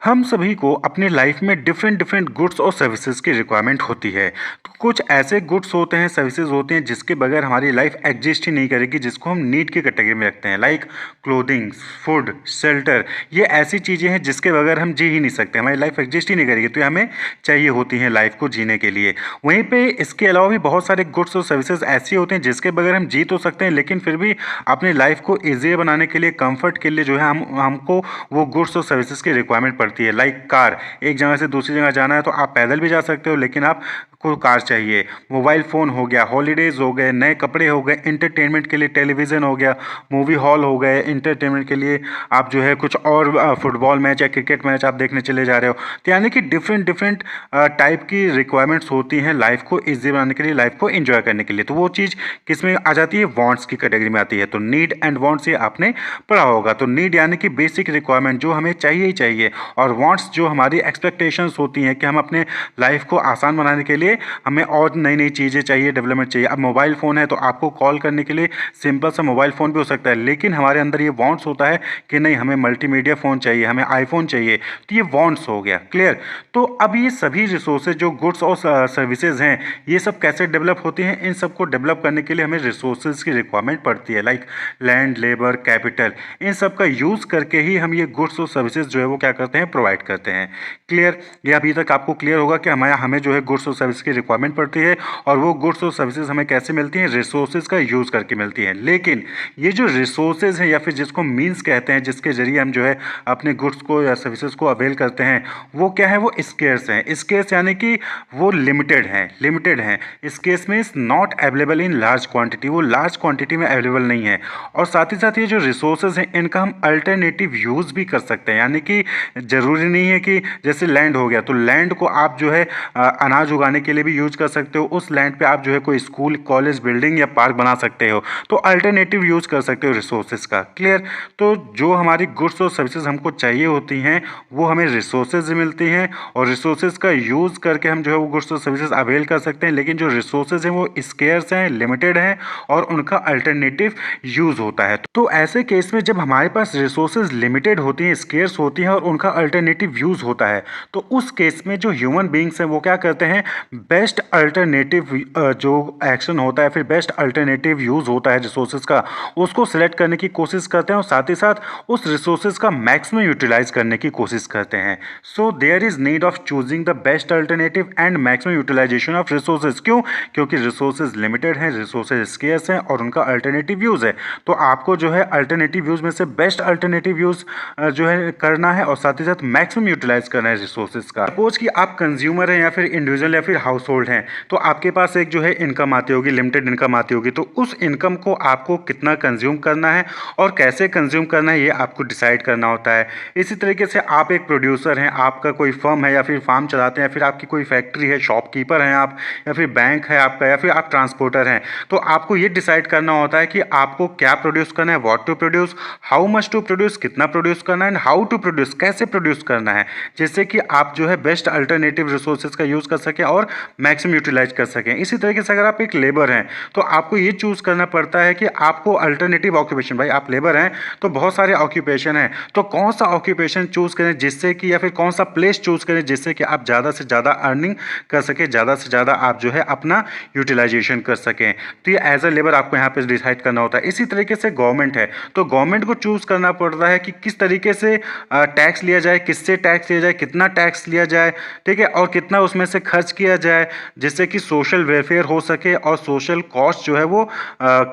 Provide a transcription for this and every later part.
हम सभी को अपनी लाइफ में डिफरेंट डिफरेंट गुड्स और सर्विसेज की रिक्वायरमेंट होती है। तो कुछ ऐसे गुड्स होते हैं, सर्विसेज होते हैं जिसके बगैर हमारी लाइफ एग्जिस्ट ही नहीं करेगी, जिसको हम नीड की कैटेगरी में रखते हैं, लाइक क्लोथिंग, फूड, शेल्टर। ये ऐसी चीज़ें हैं जिसके बगैर हम जी ही नहीं सकते, हमारी लाइफ एग्जिस्ट ही नहीं करेगी, तो ये हमें चाहिए होती हैं लाइफ को जीने के लिए। वहीं पे इसके अलावा भी बहुत सारे गुड्स और सर्विसेज ऐसे होते हैं जिसके बगैर हम जी तो सकते हैं, लेकिन फिर भी अपनी लाइफ को ईजी बनाने के लिए, कंफर्ट के लिए जो है हमको वो गुड्स और सर्विसेज की रिक्वायरमेंट पड़ती है। लाइक कार, एक जगह से दूसरी जगह जाना है तो आप पैदल भी जा सकते हो, लेकिन आप को कार चाहिए। मोबाइल फ़ोन हो गया, हॉलीडेज़ हो गए, नए कपड़े हो गए, इंटरटेनमेंट के लिए टेलीविज़न हो गया, मूवी हॉल हो गए, इंटरटेनमेंट के लिए आप जो है कुछ और फुटबॉल मैच या क्रिकेट मैच आप देखने चले जा रहे हो। तो यानी कि डिफरेंट डिफरेंट टाइप की रिक्वायरमेंट्स होती हैं लाइफ को ईजी बनाने के लिए, लाइफ को एंजॉय करने के लिए। तो वो चीज़ किस में आ जाती है? वांट्स की कैटेगरी में आती है। तो नीड एंड वांट्स ये आपने पढ़ा होगा। तो नीड यानी कि बेसिक रिक्वायरमेंट जो हमें चाहिए ही चाहिए, और वांट्स जो हमारी एक्सपेक्टेशंस होती हैं कि हम अपने लाइफ को आसान बनाने के लिए हमें और नई नई चीज़ें चाहिए, डेवलपमेंट चाहिए। अब मोबाइल फ़ोन है तो आपको कॉल करने के लिए सिंपल सा मोबाइल फ़ोन भी हो सकता है, लेकिन हमारे अंदर ये वांट्स होता है कि नहीं, हमें मल्टीमीडिया फ़ोन चाहिए, हमें आईफोन चाहिए। तो ये वांट्स हो गया, क्लियर। तो अब ये सभी रिसोर्सेज जो गुड्स और सर्विसेज हैं, ये सब कैसे डेवलप होती हैं? इन सबको डेवलप करने के लिए हमें रिसोर्सेज की रिक्वायरमेंट पड़ती है, लाइक लैंड, लेबर, कैपिटल। इन सब का यूज़ करके ही हम ये गुड्स और सर्विसेज जो है वो क्या करते हैं? प्रोवाइड करते हैं। क्लियर? ये अभी तक आपको क्लियर होगा कि हमें जो है गुड्स और सर्विस की रिक्वायरमेंट पड़ती है, और वो गुड्स और सर्विसेज हमें कैसे मिलती हैं? रिसोर्सेज का यूज़ करके मिलती हैं। लेकिन ये जो रिसोर्सेज हैं, या फिर जिसको मीन्स कहते हैं, जिसके जरिए हम जो है अपने गुड्स को या सर्विसेज को अवेल करते हैं, वो क्या है? वो स्केर्स हैं। स्केर्स यानी कि वो लिमिटेड हैं, लिमिटेड हैं। Scarce means not available in large quantity, वो लार्ज क्वांटिटी में अवेलेबल नहीं है। और साथ ही साथ ये जो रिसोर्सेज हैं, इनका हम अल्टरनेटिव यूज़ भी कर सकते हैं। यानी कि ज़रूरी नहीं है कि जैसे लैंड हो गया, तो लैंड को आप जो है अनाज उगाने के लिए भी यूज़ कर सकते हो। उस लैंड पे आप जो है कोई स्कूल, कॉलेज, बिल्डिंग या पार्क बना सकते हो। तो अल्टरनेटिव यूज़ कर सकते हो रिसोर्सेज का। क्लियर? तो जो हमारी गुड्स और सर्विसेज हमको चाहिए होती हैं, वो हमें रिसोर्सेज से मिलती हैं, और रिसोर्सेज का यूज़ करके हम जो है वो गुड्स और सर्विसेज अवेल कर सकते हैं। लेकिन जो रिसोर्सेज हैं वो स्केर्स हैं, लिमिटेड हैं, और उनका अल्टरनेटिव यूज़ होता है। तो ऐसे केस में जब हमारे पास रिसोर्सेज लिमिटेड होती हैं, स्केर्स होती हैं, और उनका अल्टरनेटिव यूज़ होता है, तो उस केस में जो ह्यूमन बींग्स हैं वो क्या करते हैं? बेस्ट अल्टरनेटिव जो एक्शन होता है, फिर बेस्ट अल्टरनेटिव यूज़ होता है रिसोर्सेज का, उसको सिलेक्ट करने की कोशिश करते हैं, और साथ ही साथ उस रिसोर्सेज का मैक्सिमम यूटिलाइज करने की कोशिश करते हैं। So there is need of choosing the best alternative and maximum utilisation of resources. क्यों? क्योंकि रिसोर्सेज लिमिटेड हैं, रिसोर्सेज स्केर्स हैं, और उनका अल्टरनेटिव यूज़ है। तो आपको जो है अल्टरनेटिव यूज़ में से बेस्ट अल्टरनेटिव यूज़ जो है करना है, और साथ ही साथ मैक्सिमम यूटिलाइज करना है रिसोर्सेज का। सपोज कि आप कंज्यूमर हैं, या फिर इंडिविजुअल, या फिर हाउस होल्ड हैं, तो आपके पास एक जो है इनकम आती होगी, लिमिटेड इनकम आती होगी। तो उस इनकम को आपको कितना कंज्यूम करना है और कैसे कंज्यूम करना है, ये आपको डिसाइड करना होता है। इसी तरीके से आप एक प्रोड्यूसर हैं, आपका कोई फर्म है, या फिर फार्म चलाते हैं, या फिर आपकी कोई फैक्ट्री है, शॉपकीपर हैं आप, या फिर बैंक है आपका, या फिर आप ट्रांसपोर्टर हैं। तो आपको ये डिसाइड करना होता है कि आपको क्या प्रोड्यूस करना है, what to produce, how much to produce, कितना प्रोड्यूस करना है, एंड हाउ टू प्रोड्यूस, कैसे प्रोड्यूस करना है, जिससे कि आप जो है बेस्ट अल्टरनेटिव रिसोर्सेज का यूज़ कर सकें और मैक्सिमम यूटिलाइज कर सकें। इसी तरीके से अगर आप एक लेबर हैं, तो आपको ये चूज़ करना पड़ता है कि आपको अल्टरनेटिव ऑक्यूपेशन, भाई आप लेबर हैं तो बहुत सारे ऑक्यूपेशन हैं, तो कौन सा ऑक्यूपेशन चूज़ करें जिससे कि, या फिर कौन सा प्लेस चूज़ करें जिससे कि आप ज़्यादा से ज़्यादा अर्निंग कर सकें, ज़्यादा से ज़्यादा आप जो है अपना यूटिलाइजेशन कर सकें। तो ये एज अ लेबर आपको यहाँ पर डिसाइड करना होता है। इसी तरीके से गवर्नमेंट है, तो गवर्नमेंट को चूज़ करना पड़ता है कि किस तरीके से टैक्स लिया जाए, किससे टैक्स लिया जाए, कितना टैक्स लिया जाए, ठीक है, और कितना उसमें से खर्च किया जाए, जिससे कि सोशल वेलफेयर हो सके और सोशल कॉस्ट जो है वो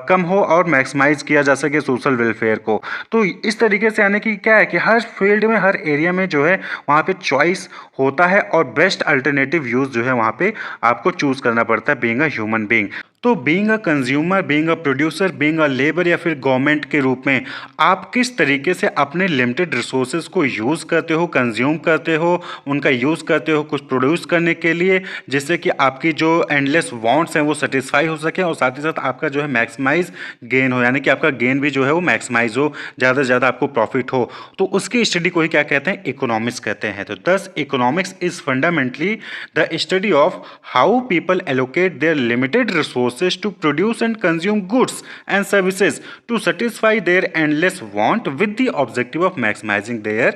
कम हो, और मैक्सिमाइज किया जा सके सोशल वेलफेयर को। तो इस तरीके से यानी कि क्या है कि हर फील्ड में, हर एरिया में जो है वहाँ पे चॉइस होता है, और बेस्ट अल्टरनेटिव यूज़ जो है वहाँ पे आपको चूज़ करना पड़ता है, बीइंग अ ह्यूमन बीइंग। तो being a consumer, being a producer, being a labour, या फिर गवर्नमेंट के रूप में आप किस तरीके से अपने लिमिटेड रिसोर्सेज को यूज़ करते हो, कंज्यूम करते हो, उनका यूज़ करते हो कुछ प्रोड्यूस करने के लिए, जिससे कि आपकी जो एंडलेस वांट्स हैं वो सेटिस्फाई हो सके, और साथ ही साथ आपका जो है मैक्सिमाइज गेन हो, यानी कि आपका गेन भी जो है वो मैक्सिमाइज हो, ज़्यादा से ज़्यादा आपको प्रॉफिट हो। तो उसकी स्टडी को ही क्या कहते हैं? इकोनॉमिक्स कहते हैं। तो thus economics is fundamentally the study of how people allocate their limited resource resources to produce and consume goods and services to satisfy their endless want with the objective of maximizing their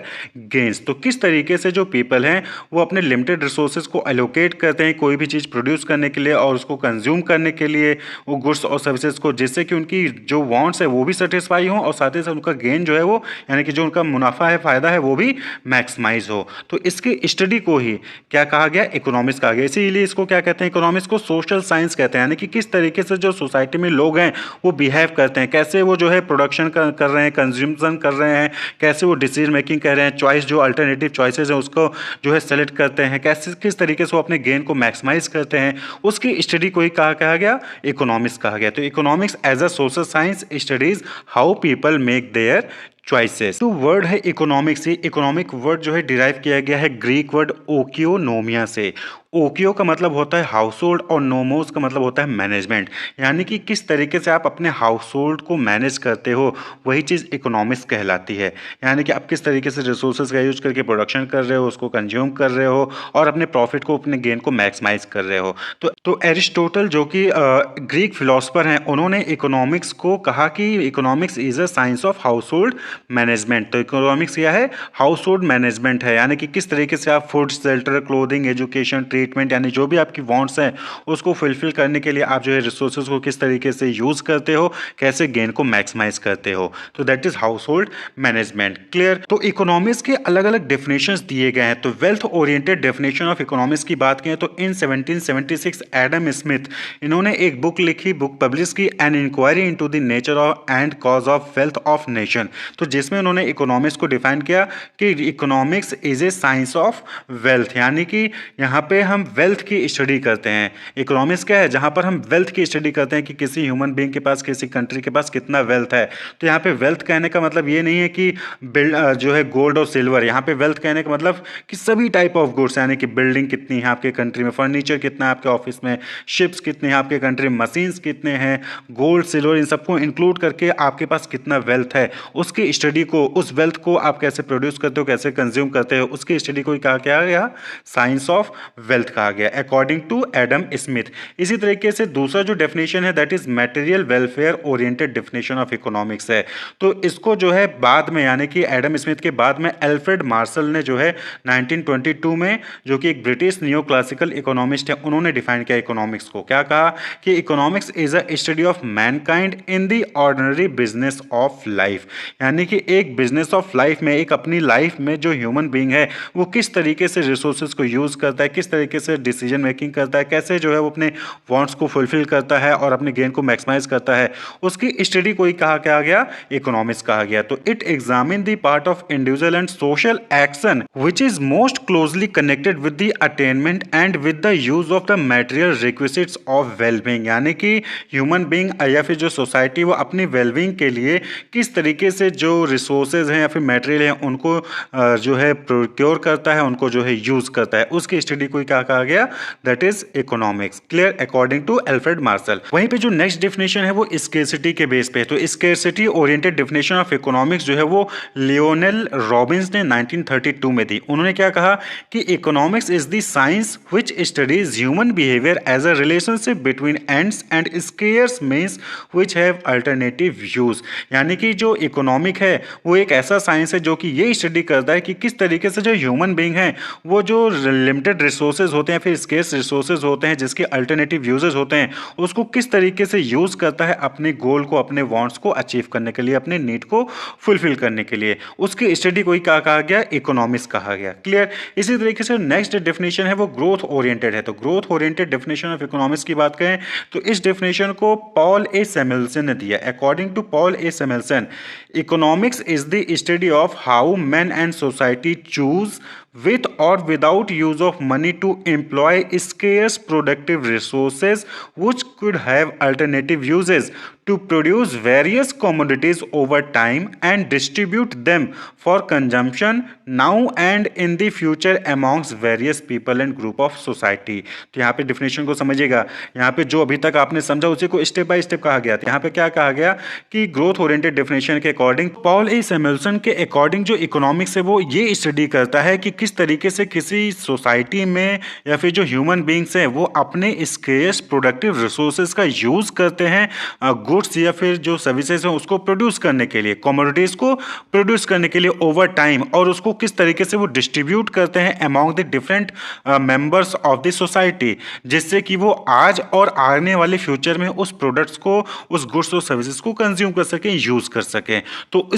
gains। तो किस तरीके से जो people हैं वो अपने limited resources को allocate करते हैं कोई भी चीज़ प्रोड्यूस करने के लिए और उसको कंज्यूम करने के लिए वो गुड्स और सर्विसेज को, जिससे कि उनकी जो वांट्स है वो भी सेटिस्फाई हो और साथ ही साथ उनका गेन जो है वो यानी कि जो उनका मुनाफा है, फ़ायदा है, वो भी मैक्सिमाइज हो। तो इसकी स्टडी को ही क्या कहा गया? इकोनॉमिक्स कहा गया। इसीलिए इसको क्या कहते हैं? इकोनॉमिक्स को सोशल साइंस कहते हैं, यानी कि किस तरीके से जो सोसाइटी में लोग हैं वो बिहेव करते हैं, कैसे वो जो है प्रोडक्शन कर रहे हैं, कंज्यूमशन कर रहे हैं, कैसे वो डिसीजन मेकिंग कर रहे हैं, चॉइस जो अल्टरनेटिव चॉइसेस हैं उसको जो है सेलेक्ट करते हैं, कैसे किस तरीके से वो अपने गेन को मैक्सिमाइज करते हैं, उसकी स्टडी को ही कहा गया इकोनॉमिक्स कहा गया। तो economics as a social science studies how people make their choices. तो वर्ड है इकोनॉमिक्स से, इकोनॉमिक वर्ड जो है डिराइव किया गया है ग्रीक वर्ड ओकियोनोमिया से। ओकियो का मतलब होता है हाउस होल्ड और नोमोस का मतलब होता है मैनेजमेंट, यानी कि किस तरीके से आप अपने हाउस होल्ड को मैनेज करते हो, वही चीज़ इकोनॉमिक्स कहलाती है। यानी कि आप किस तरीके से रिसोर्सेज का यूज करके प्रोडक्शन कर रहे हो, उसको कंज्यूम कर रहे हो और अपने प्रॉफिट को, अपने गेन को मैक्सिमाइज कर रहे हो। तो एरिस्टोटल जो कि ग्रीक फिलोसफर हैं, उन्होंने इकोनॉमिक्स को कहा कि economics is a science of house hold management. तो इकोनॉमिक्स क्या है? हाउस होल्ड मैनेजमेंट है, यानी कि किस तरीके से आप food, shelter, clothing, education, treatment, यानी जो भी आपकी वांट्स हैं उसको फुलफिल करने के लिए आप जो है रिसोर्सेज को किस तरीके से यूज करते हो, कैसे गेन को मैक्सिमाइज करते हो। तो that is house hold management. Clear? तो इकोनॉमिक्स के अलग अलग डेफिनेशंस दिए गए हैं। तो wealth oriented definition of economics की बात करें तो इन 1776 एडम स्मिथ इन्होंने एक बुक लिखी, बुक पब्लिश की, an inquiry into the nature and cause of wealth of nation. तो जिसमें उन्होंने इकोनॉमिक्स को डिफाइन किया कि economics is a science of wealth, यानी कि यहाँ पे हम वेल्थ की स्टडी करते हैं। इकोनॉमिक्स क्या है? जहाँ पर हम वेल्थ की स्टडी करते हैं कि किसी ह्यूमन बीइंग के पास, किसी कंट्री के पास कितना वेल्थ है। तो यहाँ पे वेल्थ कहने का मतलब ये नहीं है कि जो है गोल्ड और सिल्वर। यहाँ पे वेल्थ कहने का मतलब कि सभी टाइप ऑफ गुड्स, यानी कि बिल्डिंग कितनी है आपके कंट्री में, फर्नीचर कितना है आपके ऑफिस में, शिप्स कितने हैं आपके कंट्री में, मशीन्स कितने हैं, गोल्ड, सिल्वर, इन सबको इंक्लूड करके आपके पास कितना वेल्थ है, उसकी स्टडी को, उस वेल्थ को आप कैसे प्रोड्यूस करते हो, कैसे कंज्यूम करते हो, उसकी स्टडी को कहा गया साइंस ऑफ वेल्थ कहा गया अकॉर्डिंग टू एडम स्मिथ। इसी तरीके से दूसरा जो डेफिनेशन है that is material welfare oriented definition of economics है। तो इसको जो है बाद में, यानी कि एडम स्मिथ के बाद में एल्फ्रेड मार्शल ने जो है 1922 में, जो कि एक ब्रिटिश नियो क्लासिकल इकोनॉमिस्ट है, उन्होंने डिफाइन किया इकोनॉमिक्स को। क्या कहा? कि economics is a study of Mankind in the ordinary business of life, यानी कि एक बिजनेस ऑफ लाइफ में, एक अपनी लाइफ में जो ह्यूमन बीइंग है वो किस तरीके से रिसोर्सेज को यूज करता है, किस तरीके से डिसीजन मेकिंग करता है, कैसे जो है वो अपने वांट्स को फुलफिल करता है और अपने गेन को मैक्सिमाइज करता है, उसकी स्टडी को ही कहा गया इकोनॉमिक्स कहा गया। तो it examine the part of individual and social action which is most closely connected with the attainment and with the use of the material requisites of wellbeing, यानी कि ह्यूमन बीइंग या फिर जो सोसाइटी वो अपनी वेलबींग के लिए किस तरीके से जो रिसोर्सेज हैं या फिर मटेरियल हैं उनको जो है प्रोक्योर करता है, उनको जो है यूज करता है, उसकी स्टडी को क्या कहा गया? That is economics. Clear? According to Alfred Marshall. वहीं पे जो नेक्स्ट डेफिनेशन है वो स्केर्सिटी के बेस पे है। तो scarcity oriented definition of economics जो है वो लियोनेल रॉबिन्स ने 1932 में दी। उन्होंने क्या कहा कि economics is the science which studies human behaviour as a relationship between ends and scarce means which have alternative use, यानी कि जो इकोनॉमिक है वो एक ऐसा साइंस है जो कि ये स्टडी करता है कि किस तरीके से जो ह्यूमन बीइंग है वो जो लिमिटेड रिसोर्सेज होते हैं, फिर स्केर्स रिसोर्सेज होते हैं जिसके अल्टरनेटिव यूजेस होते हैं, उसको किस तरीके से यूज करता है अपने गोल को, अपने वांट्स को अचीव करने के लिए, अपने नीड को फुलफिल करने के लिए, उसकी स्टडी को ही कहा गया इकोनॉमिक्स कहा गया। क्लियर? इसी तरीके से नेक्स्ट डेफिनेशन है वो ग्रोथ ओरिएंटेड है। तो growth oriented definition of economics की बात करें तो इस डेफिनेशन को पॉल ए सैमुएल्सन ने दिया। According to Paul A Samuelson, economics is the study of how men and society choose with or without use of money to employ scarce productive resources which could have alternative uses to produce various commodities over time and distribute them for consumption now and in the future amongst various people and group of society। तो यहाँ पे definition को समझिएगा। यहाँ पे जो अभी तक आपने समझा उसी को स्टेप बाय स्टेप कहा गया था। यहाँ पे क्या कहा गया कि ग्रोथ ओरिएंटेड डेफिनेशन के अकॉर्डिंग, पॉल ए सैमुएल्सन के अकॉर्डिंग जो इकोनॉमिक्स है वो ये स्टडी करता है कि किस किस तरीके से किसी सोसाइटी में या फिर जो ह्यूमन बींग्स हैं वो अपने स्केर्स प्रोडक्टिव रिसोर्सेज का यूज़ करते हैं गुड्स या फिर जो सर्विसेज हैं उसको प्रोड्यूस करने के लिए, कमोडिटीज़ को प्रोड्यूस करने के लिए ओवर टाइम, और उसको किस तरीके से वो डिस्ट्रीब्यूट करते हैं among the different members of the society, जिससे कि वो आज और आने वाले फ्यूचर में उस प्रोडक्ट्स को, उस गुड्स और सर्विसेज को कंज्यूम कर सकें, यूज़ कर सकें। तो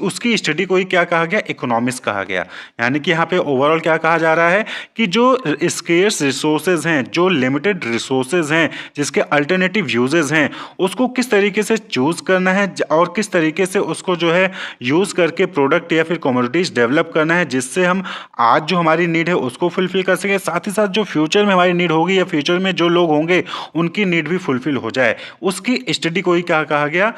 उसकी स्टडी को ही क्या कहा गया, इकोनॉमिक्स कहा गया। यानी कि यहाँ पे ओवरऑल क्या कहा जा रहा है कि जो स्केर्स रिसोर्सेज हैं, जो लिमिटेड रिसोर्सेज हैं, जिसके अल्टरनेटिव यूजेज हैं, उसको किस तरीके से चूज करना है और किस तरीके से उसको जो है यूज करके प्रोडक्ट या फिर कमोडिटीज डेवलप करना है, जिससे हम आज जो हमारी नीड है उसको फुलफिल कर सके, साथ ही साथ जो फ्यूचर में हमारी नीड होगी या फ्यूचर में जो लोग होंगे उनकी नीड भी फुलफिल हो जाए, उसकी स्टडी को ही क्या कहा गया,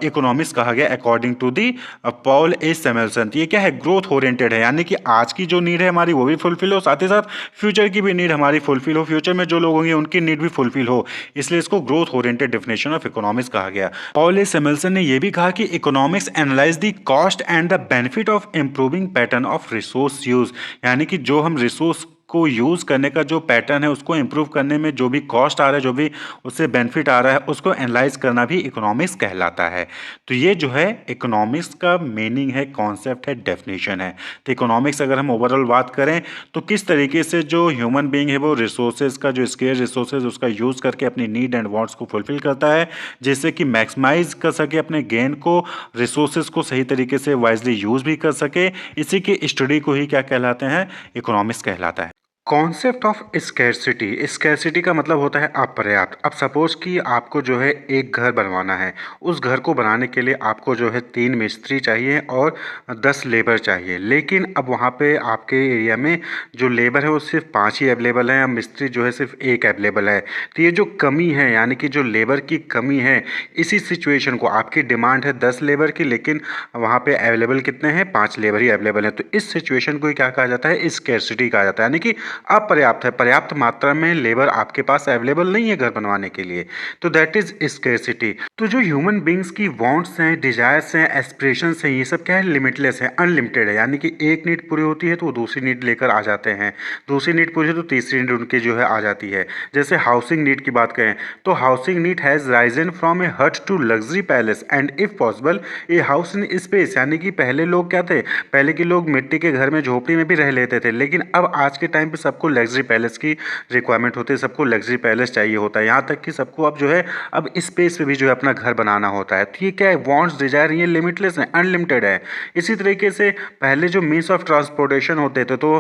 इकोनॉमिक्स कहा गया according to the Paul A Samuelson. ये क्या है, ग्रोथ ओरिएंटेड है, यानी कि आज की जो नीड है हमारी वो भी फुलफिल हो, साथ ही साथ फ्यूचर की भी नीड हमारी फुलफिल हो, फ्यूचर में जो लोग होंगे उनकी नीड भी फुलफिल हो, इसलिए इसको growth oriented definition of economics कहा गया। पॉल ए सैमुअल्सन ने यह भी कहा कि economics analyse the cost and the benefit of improving pattern of resource use, यानी कि जो हम रिसोर्स को यूज़ करने का जो पैटर्न है उसको इम्प्रूव करने में जो भी कॉस्ट आ रहा है, जो भी उससे बेनिफिट आ रहा है, उसको एनालाइज करना भी इकोनॉमिक्स कहलाता है। तो ये जो है इकोनॉमिक्स का मीनिंग है, कॉन्सेप्ट है, डेफिनेशन है। तो इकोनॉमिक्स अगर हम ओवरऑल बात करें तो किस तरीके से जो ह्यूमन बीइंग है वो रिसोर्सेज का, जो स्केयर रिसोर्सेज उसका यूज़ करके अपनी नीड एंड वांट्स को फुलफिल करता है, जिससे कि मैक्सिमाइज कर सके अपने गेन को, रिसोर्सेज को सही तरीके से वाइजली यूज़ भी कर सके, इसी की स्टडी को ही क्या कहलाते हैं, इकोनॉमिक्स कहलाता है। कॉन्सेप्ट ऑफ स्कैरसिटी, स्कैरसिटी का मतलब होता है अपर्याप्त। अब सपोज कि आपको जो है एक घर बनवाना है, उस घर को बनाने के लिए आपको जो है 3 मिस्त्री चाहिए और 10 लेबर चाहिए, लेकिन अब वहाँ पे आपके एरिया में जो लेबर है वो सिर्फ 5 ही अवेलेबल है, मिस्त्री जो है सिर्फ 1 अवेलेबल है। तो ये जो कमी है, यानी कि जो लेबर की कमी है, इसी सिचुएशन को, आपकी डिमांड है 10 लेबर की, लेकिन वहाँ पे अवेलेबल कितने हैं, 5 लेबर ही अवेलेबल है, तो इस सिचुएशन को क्या कहा जाता है, स्कैरसिटी कहा जाता है। यानी कि अपर्याप्त है, पर्याप्त मात्रा में लेबर आपके पास अवेलेबल नहीं है घर बनवाने के लिए, तो दैट इज स्कैरसिटी। तो जो ह्यूमन बींग्स की वांट्स हैं, डिजायर्स हैं, एस्पिरेशंस हैं, ये सब क्या है, लिमिटलेस है, अनलिमिटेड है। यानी कि एक नीड पूरी होती है तो वो दूसरी नीड लेकर आ जाते हैं, दूसरी नीड पूरी है तो तीसरी नीड उनकी जो है आ जाती है। जैसे हाउसिंग नीड की बात करें तो housing need has risen from a hut to luxury palace and if possible a house in space. यानी कि पहले लोग क्या थे, पहले के लोग मिट्टी के घर में, झोपड़ी में भी रह लेते थे, लेकिन अब आज के टाइम पे सबको लग्जरी पैलेस की रिक्वायरमेंट होती है, सबको लग्जरी पैलेस चाहिए होता है, यहाँ तक कि सबको अब जो है अब स्पेस पे भी जो है अपना घर बनाना होता है। तो ये क्या है, वांट्स, डिजायर, ये लिमिटलेस है, अनलिमिटेड है। इसी तरीके से पहले जो मीन्स ऑफ ट्रांसपोर्टेशन होते थे तो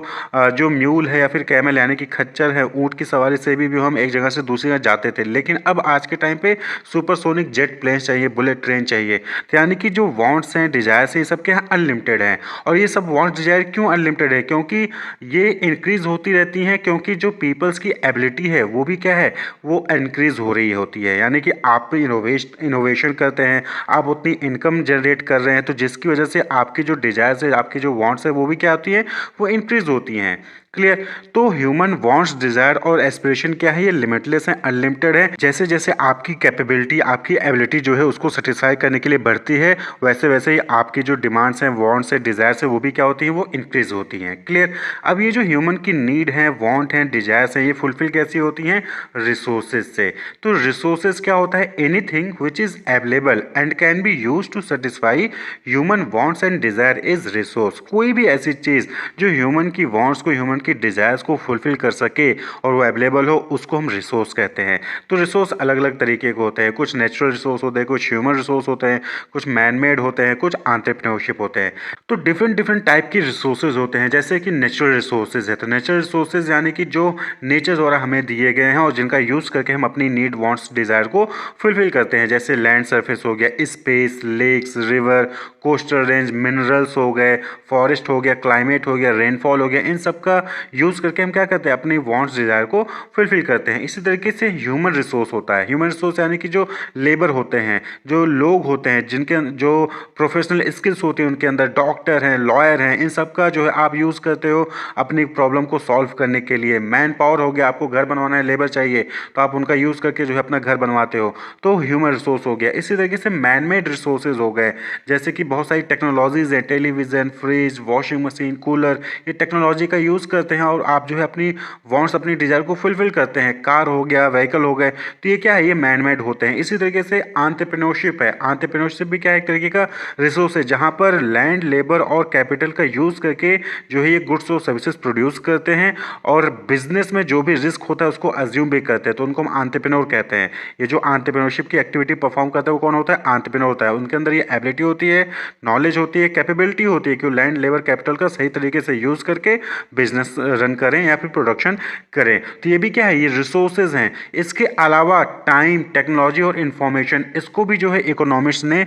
जो म्यूल है या फिर कैमल यानी कि खच्चर है, ऊँट की सवारी से भी हम एक जगह से दूसरी जगह जाते थे, लेकिन अब आज के टाइम पे सुपरसोनिक जेट प्लेन चाहिए, बुलेट ट्रेन चाहिए। तो यानी कि जो वांट्स हैं, डिजायर्स हैं, ये सब क्या है, अनलिमिटेड हैं। और ये सब वांट्स, डिजायर क्यों अनलिमिटेड है, क्योंकि ये इंक्रीज होती रहती हैं, क्योंकि जो पीपल्स की एबिलिटी है वो भी क्या है, वो इंक्रीज हो रही होती है। यानी कि आप इनोवेशन करते हैं, आप उतनी इनकम जनरेट कर रहे हैं, तो जिसकी वजह से आपकी जो डिजायर्स है, आपकी जो वांट्स है वो भी क्या होती है, वो इंक्रीज होती हैं। क्लियर। तो ह्यूमन वांट्स, डिजायर और एस्पिरेशन क्या है, ये लिमिटलेस है, अनलिमिटेड है। जैसे जैसे आपकी कैपेबिलिटी, आपकी एबिलिटी जो है उसको सेटिस्फाई करने के लिए बढ़ती है, वैसे वैसे ही आपकी जो डिमांड्स हैं, वांट्स है, डिजायर्स है, वो भी क्या होती हैं, वो इंक्रीज होती हैं। क्लियर। अब ये जो ह्यूमन की नीड है, वांट है, डिजायर्स है, ये फुलफिल कैसी होती हैं, रिसोर्सेज से। तो रिसोर्सेज क्या होता है, anything which is available and can be use to satisfy human wants and desire is resource. कोई भी ऐसी चीज़ जो ह्यूमन की वांट्स को, ह्यूमन की डिज़ायर्स को फुलफिल कर सके और वो अवेलेबल हो, उसको हम रिसोर्स कहते हैं। तो रिसोर्स अलग अलग तरीके के होते हैं, कुछ नेचुरल रिसोर्स होते हैं, कुछ ह्यूमन रिसोर्स होते हैं, कुछ मैन मेड होते हैं, कुछ एंटरप्रेन्योरशिप होते हैं। तो डिफरेंट डिफरेंट टाइप की रिसोर्सेज होते हैं। जैसे कि नेचुरल रिसोर्सेज है, तो नेचुरल रिसोर्सेज यानी कि जो नेचर द्वारा हमें दिए गए हैं और जिनका यूज़ करके हम अपनी नीड, वांट्स, डिज़ायर को फुलफिल करते हैं। जैसे लैंड सरफेस हो गया, space, lakes, river, coastal range, minerals हो गए, फॉरेस्ट हो गया, क्लाइमेट हो गया, रेनफॉल हो गया, इन सब का यूज़ करके हम क्या करते हैं, अपनी वांट्स, डिज़ायर को फुलफिल करते हैं। इसी तरीके से ह्यूमन रिसोर्स होता है। ह्यूमन रिसोर्स यानी कि जो लेबर होते हैं, जो लोग होते हैं, जिनके जो प्रोफेशनल स्किल्स होती हैं, उनके अंदर डॉक्टर हैं, लॉयर हैं, इन सब का जो है आप यूज़ करते हो अपनी प्रॉब्लम को सॉल्व सॉल्व करने के लिए। मैन पावर हो गया, आपको घर बनवाना है, लेबर चाहिए, तो आप उनका यूज़ करके जो है अपना घर बनवाते हो, तो ह्यूमन रिसोर्स हो गया। इसी तरीके से मैन मेड रिसोर्सेज हो गए, जैसे कि बहुत सारी टेक्नोलॉजीज़ हैं, television, fridge, washing machine, cooler, ये टेक्नोलॉजी का यूज़ करते हैं और आप जो है अपनी वांट्स, अपनी डिज़ायर को फुलफिल करते हैं। कार हो गया, व्हीकल हो गए, तो ये क्या है, ये मैन मेड होते हैं। इसी तरीके से एंटरप्रेन्योरशिप है। एंटरप्रेन्योरशिप भी क्या है, एक तरीके का रिसोर्स है, जहाँ पर लैंड, लेबर और कैपिटल का यूज़ करके जो है ये गुड्स और सर्विसेज प्रोड्यूस करते हैं और बिजनेस में जो भी रिस्क होता है उसको अज्यूम भी करते हैं, तो उनको हम एंटरप्रेन्योर कहते हैं। ये जो एंटरप्रेन्योरशिप की एक्टिविटी परफॉर्म करता है वो कौन होता है, एंटरप्रेन्योर होता है। उनके अंदर ये एबिलिटी होती है, नॉलेज होती है, कैपेबिलिटी होती है कि वो लैंड, लेबर, कैपिटल का सही तरीके से यूज़ करके बिजनेस रन करें या फिर प्रोडक्शन करें। तो ये भी क्या है, ये रिसोर्सेज हैं। इसके अलावा टाइम, टेक्नोलॉजी और इंफॉर्मेशन, इसको भी जो है इकोनॉमिक्स ने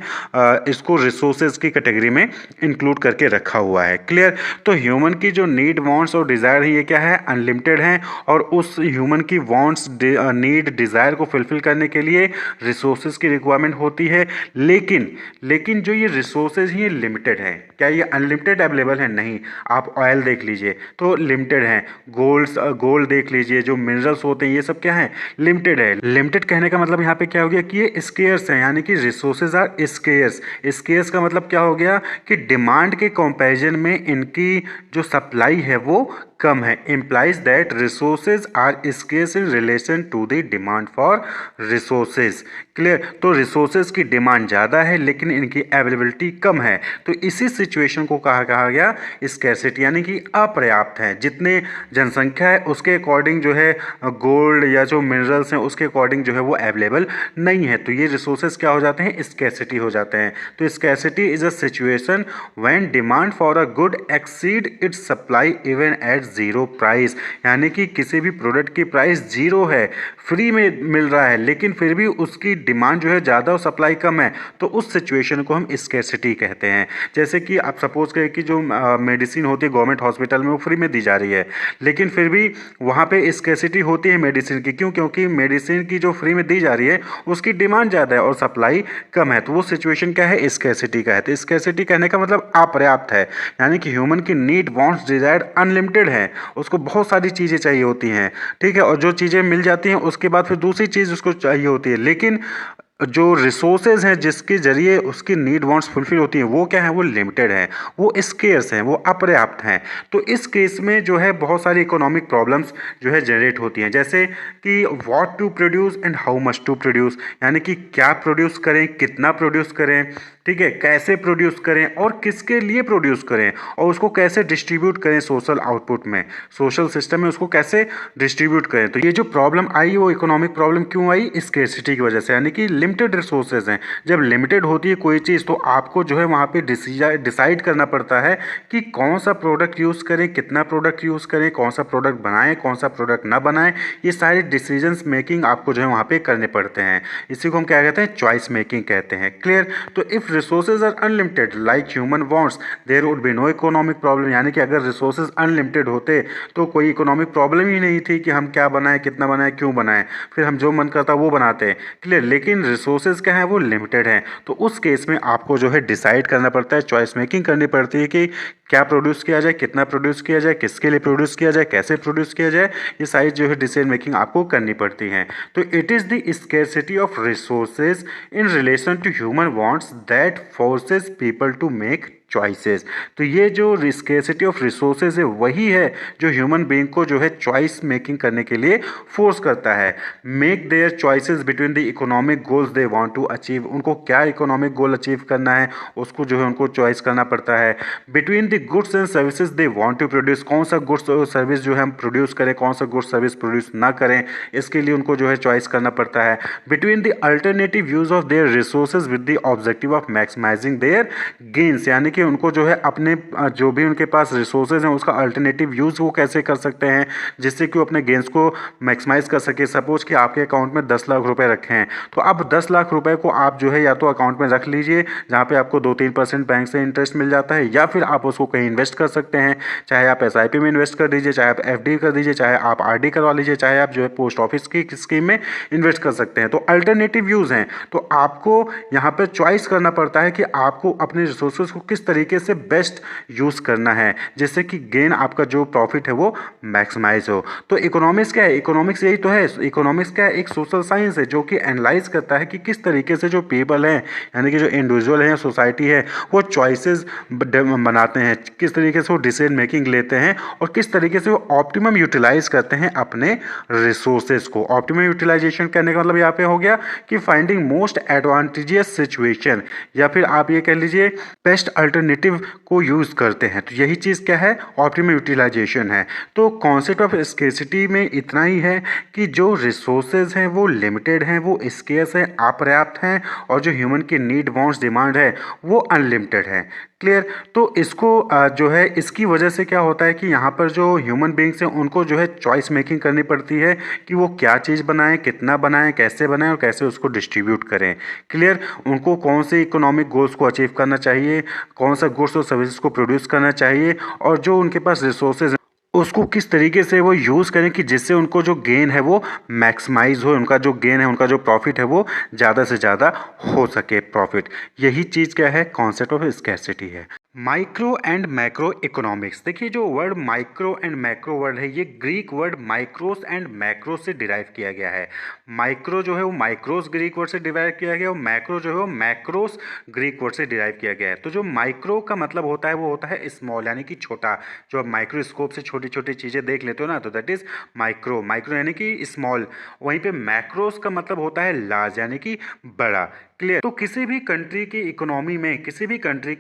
इसको रिसोर्सेज की कैटेगरी में इंक्लूड करके रखा हुआ है। क्लियर। तो ह्यूमन की जो नीड, वांट्स और डिज़ायर है, ये क्या है, अनलिमिटेड है, और उस ह्यूमन की वांट्स, नीड, डिज़ायर को फुलफिल करने के लिए रिसोर्सेज की रिक्वायरमेंट होती है। लेकिन जो ये रिसोर्सेज हैं ये लिमिटेड है। क्या ये अनलिमिटेड अवेलेबल है? नहीं। आप ऑयल देख लीजिए तो लिमिटेड है, गोल्ड देख लीजिए, जो मिनरल्स होते हैं ये सब क्या है, लिमिटेड है। लिमिटेड कहने का मतलब यहाँ पे क्या हो गया कि ये स्केयर्स है, यानी कि रिसोर्सेज आर स्केयर्स। स्केयर्स का मतलब क्या हो गया कि डिमांड के कंपैरिजन में इनकी जो सप्लाई है वो कम है। implies that resources are scarce in relation to the demand for resources। Clear. तो रिसोर्सेज की डिमांड ज़्यादा है लेकिन इनकी अवेलेबिलिटी कम है, तो इसी सिचुएशन को कहा गया स्कैरसिटी, यानी कि अपर्याप्त है। जितने जनसंख्या है उसके अकॉर्डिंग जो है गोल्ड या जो मिनरल्स हैं उसके अकॉर्डिंग जो है वो अवेलेबल नहीं है, तो ये रिसोर्सेज क्या हो जाते हैं, स्कैरसिटी हो जाते हैं। तो scarcity is a situation when demand for a good exceed it's supply even at zero price, यानी कि किसी भी प्रोडक्ट की प्राइस जीरो है, फ्री में मिल रहा है, लेकिन फिर भी उसकी डिमांड जो है ज़्यादा और सप्लाई कम है, तो उस सिचुएशन को हम स्कैरसिटी कहते हैं। जैसे कि आप सपोज करें कि जो मेडिसिन होती है गवर्नमेंट हॉस्पिटल में वो फ्री में दी जा रही है, लेकिन फिर भी वहाँ पे स्कैरसिटी होती है मेडिसिन की। क्यों? क्योंकि मेडिसिन की जो फ्री में दी जा रही है उसकी डिमांड ज़्यादा है और सप्लाई कम है, तो वो सिचुएशन क्या है, स्कैरसिटी का है। तो स्कैरसिटी कहने का मतलब अपर्याप्त है, यानी कि ह्यूमन की नीड, वांट्स, डिजायर अनलिमिटेड है, उसको बहुत सारी चीज़ें चाहिए होती हैं, ठीक है, और जो चीज़ें मिल जाती हैं उसके बाद फिर दूसरी चीज़ उसको चाहिए होती है, लेकिन जो रिसोर्सेज हैं जिसके जरिए उसकी नीड वांट्स फुलफिल होती हैं वो क्या है, वो लिमिटेड है, वो स्केर्स हैं, वो अपर्याप्त हैं। तो इस केस में जो है बहुत सारी इकोनॉमिक प्रॉब्लम्स जो है जनरेट होती हैं, जैसे कि what to produce and how much to produce, यानी कि क्या प्रोड्यूस करें, कितना प्रोड्यूस करें, ठीक है, कैसे प्रोड्यूस करें और किसके लिए प्रोड्यूस करें, और उसको कैसे डिस्ट्रीब्यूट करें सोशल आउटपुट में, सोशल सिस्टम में उसको कैसे डिस्ट्रीब्यूट करें। तो ये जो प्रॉब्लम आई वो इकोनॉमिक प्रॉब्लम क्यों आई, स्कैरसिटी की वजह से, यानी कि लिमिटेड रिसोर्सेज हैं। जब लिमिटेड होती है कोई चीज़ तो आपको जो है वहाँ पे डिसाइड करना पड़ता है कि कौन सा प्रोडक्ट यूज़ करें, कितना प्रोडक्ट यूज़ करें, कौन सा प्रोडक्ट बनाएं, कौन सा प्रोडक्ट ना बनाएं, ये सारे डिसीजंस मेकिंग आपको जो है वहाँ पे करने पड़ते हैं। इसी को हम क्या कहते हैं, चॉइस मेकिंग कहते हैं। क्लियर। तो if resources are unlimited like human wants there would be no economic problem, यानी कि अगर रिसोर्सेज अनलिमिटेड होते तो कोई इकोनॉमिक प्रॉब्लम ही नहीं थी कि हम क्या बनाएं, कितना बनाएं, क्यों बनाएं, फिर हम जो मन करता वो बनाते हैं। क्लियर। लेकिन रिसोर्सेज क्या है, वो लिमिटेड है, तो उस केस में आपको जो है डिसाइड करना पड़ता है, चॉइस मेकिंग करनी पड़ती है कि क्या प्रोड्यूस किया जाए, कितना प्रोड्यूस किया जाए, किसके लिए प्रोड्यूस किया जाए, कैसे प्रोड्यूस किया जाए, ये सारी जो है डिसीजन मेकिंग आपको करनी पड़ती है। तो it is the scarcity of resources in relation to human wants that forces people to make choices. तो ये जो स्कैरसिटी ऑफ रिसोर्सेज है वही है जो ह्यूमन बीइंग को जो है चॉइस मेकिंग करने के लिए फोर्स करता है। Make their choices between the economic goals they want to achieve, उनको क्या इकोनॉमिक गोल अचीव करना है उसको जो है उनको चॉइस करना पड़ता है। Between the goods and services they want to produce, कौन सा गुड्स और सर्विस जो है हम प्रोड्यूस करें, कौन सा गुड्स सर्विस प्रोड्यूस ना करें, इसके लिए उनको जो है चॉइस करना पड़ता है। Between the alternative use of their resources with the objective of maximising their gains, यानी कि उनको जो है अपने जो भी उनके पास रिसोर्सेज हैं उसका अल्टरनेटिव यूज़ वो कैसे कर सकते हैं जिससे कि वो अपने गेन्स को मैक्सिमाइज कर सके। सपोज कि आपके अकाउंट में 10 लाख रुपए रखे हैं, तो अब 10 लाख रुपए को आप जो है या तो अकाउंट में रख लीजिए जहाँ पे आपको 2-3% बैंक से इंटरेस्ट मिल जाता है, या फिर आप उसको कहीं इन्वेस्ट कर सकते हैं, चाहे आप SIP में इन्वेस्ट कर दीजिए, चाहे आप FD कर दीजिए, चाहे आप RD करवा लीजिए, चाहे आप जो है पोस्ट ऑफिस की स्कीम में इन्वेस्ट कर सकते हैं। तो अल्टरनेटिव यूज़ हैं, तो आपको यहाँ पर चॉइस करना पड़ता है कि आपको अपने रिसोर्सेज को किस तरीके से बेस्ट यूज़ करना है जिससे कि गेन आपका जो प्रॉफिट है वो मैक्सिमाइज हो। तो इकोनॉमिक्स क्या है? इकोनॉमिक्स यही तो है। इकोनॉमिक्स क्या है? एक सोशल साइंस है जो कि एनालाइज करता है कि किस तरीके से जो पीपल हैं यानी कि जो इंडिविजुअल है या सोसाइटी है वो चॉइसेस बनाते हैं, किस तरीके से वो डिसीजन मेकिंग लेते हैं और किस तरीके से वो ऑप्टिमम यूटिलाइज करते हैं अपने रिसोर्सेज को। ऑप्टिमम यूटिलाइजेशन करने का मतलब यहाँ पे हो गया कि फाइंडिंग मोस्ट एडवांटेजियस सिचुएशन या फिर आप ये कह लीजिए बेस्ट अल्टरनेटिव को यूज़ करते हैं। तो यही चीज़ क्या है? ऑप्टिमम यूटिलाइजेशन है। तो कॉन्सेप्ट ऑफ स्केर्सिटी में इतना ही है कि जो रिसोर्सेज हैं वो लिमिटेड हैं, वो स्केर्स हैं, अपर्याप्त हैं और जो ह्यूमन की नीड वांट्स डिमांड है वो अनलिमिटेड है। क्लियर? तो इसको जो है इसकी वजह से क्या होता है कि यहाँ पर जो ह्यूमन बींग्स हैं उनको जो है चॉइस मेकिंग करनी पड़ती है कि वो क्या चीज़ बनाएं, कितना बनाएं, कैसे बनाएं और कैसे उसको डिस्ट्रीब्यूट करें। क्लियर? उनको कौन से इकोनॉमिक गोल्स को अचीव करना चाहिए, कौन सा गुड्स और सर्विसेज को प्रोड्यूस करना चाहिए और जो उनके पास रिसोर्सेज उसको किस तरीके से वो यूज़ करें कि जिससे उनको जो गेन है वो मैक्सिमाइज हो, उनका जो गेन है, उनका जो प्रॉफिट है वो ज़्यादा से ज़्यादा हो सके प्रॉफिट। यही चीज़ क्या है? कॉन्सेप्ट ऑफ स्कैर्सिटी है। Micro and macro economics. देखिए जो word micro and macro word है ये ग्रीक वर्ड माइक्रोस एंड मैक्रो से डिराइव किया गया है। माइक्रो जो है वो माइक्रोस ग्रीक वर्ड से डिराइव किया गया और मैक्रो जो है वो मैक्रोस ग्रीक वर्ड से डिराइव किया गया है। तो जो माइक्रो का मतलब होता है वो होता है स्मॉल यानी कि छोटा। जो आप माइक्रोस्कोप से छोटी छोटी चीज़ें देख लेते हो ना तो दैट इज़ माइक्रो। माइक्रो यानी कि स्मॉल। वहीं पे मैक्रोस का मतलब होता है लार्ज यानी कि बड़ा। क्लियर? तो किसी भी कंट्री की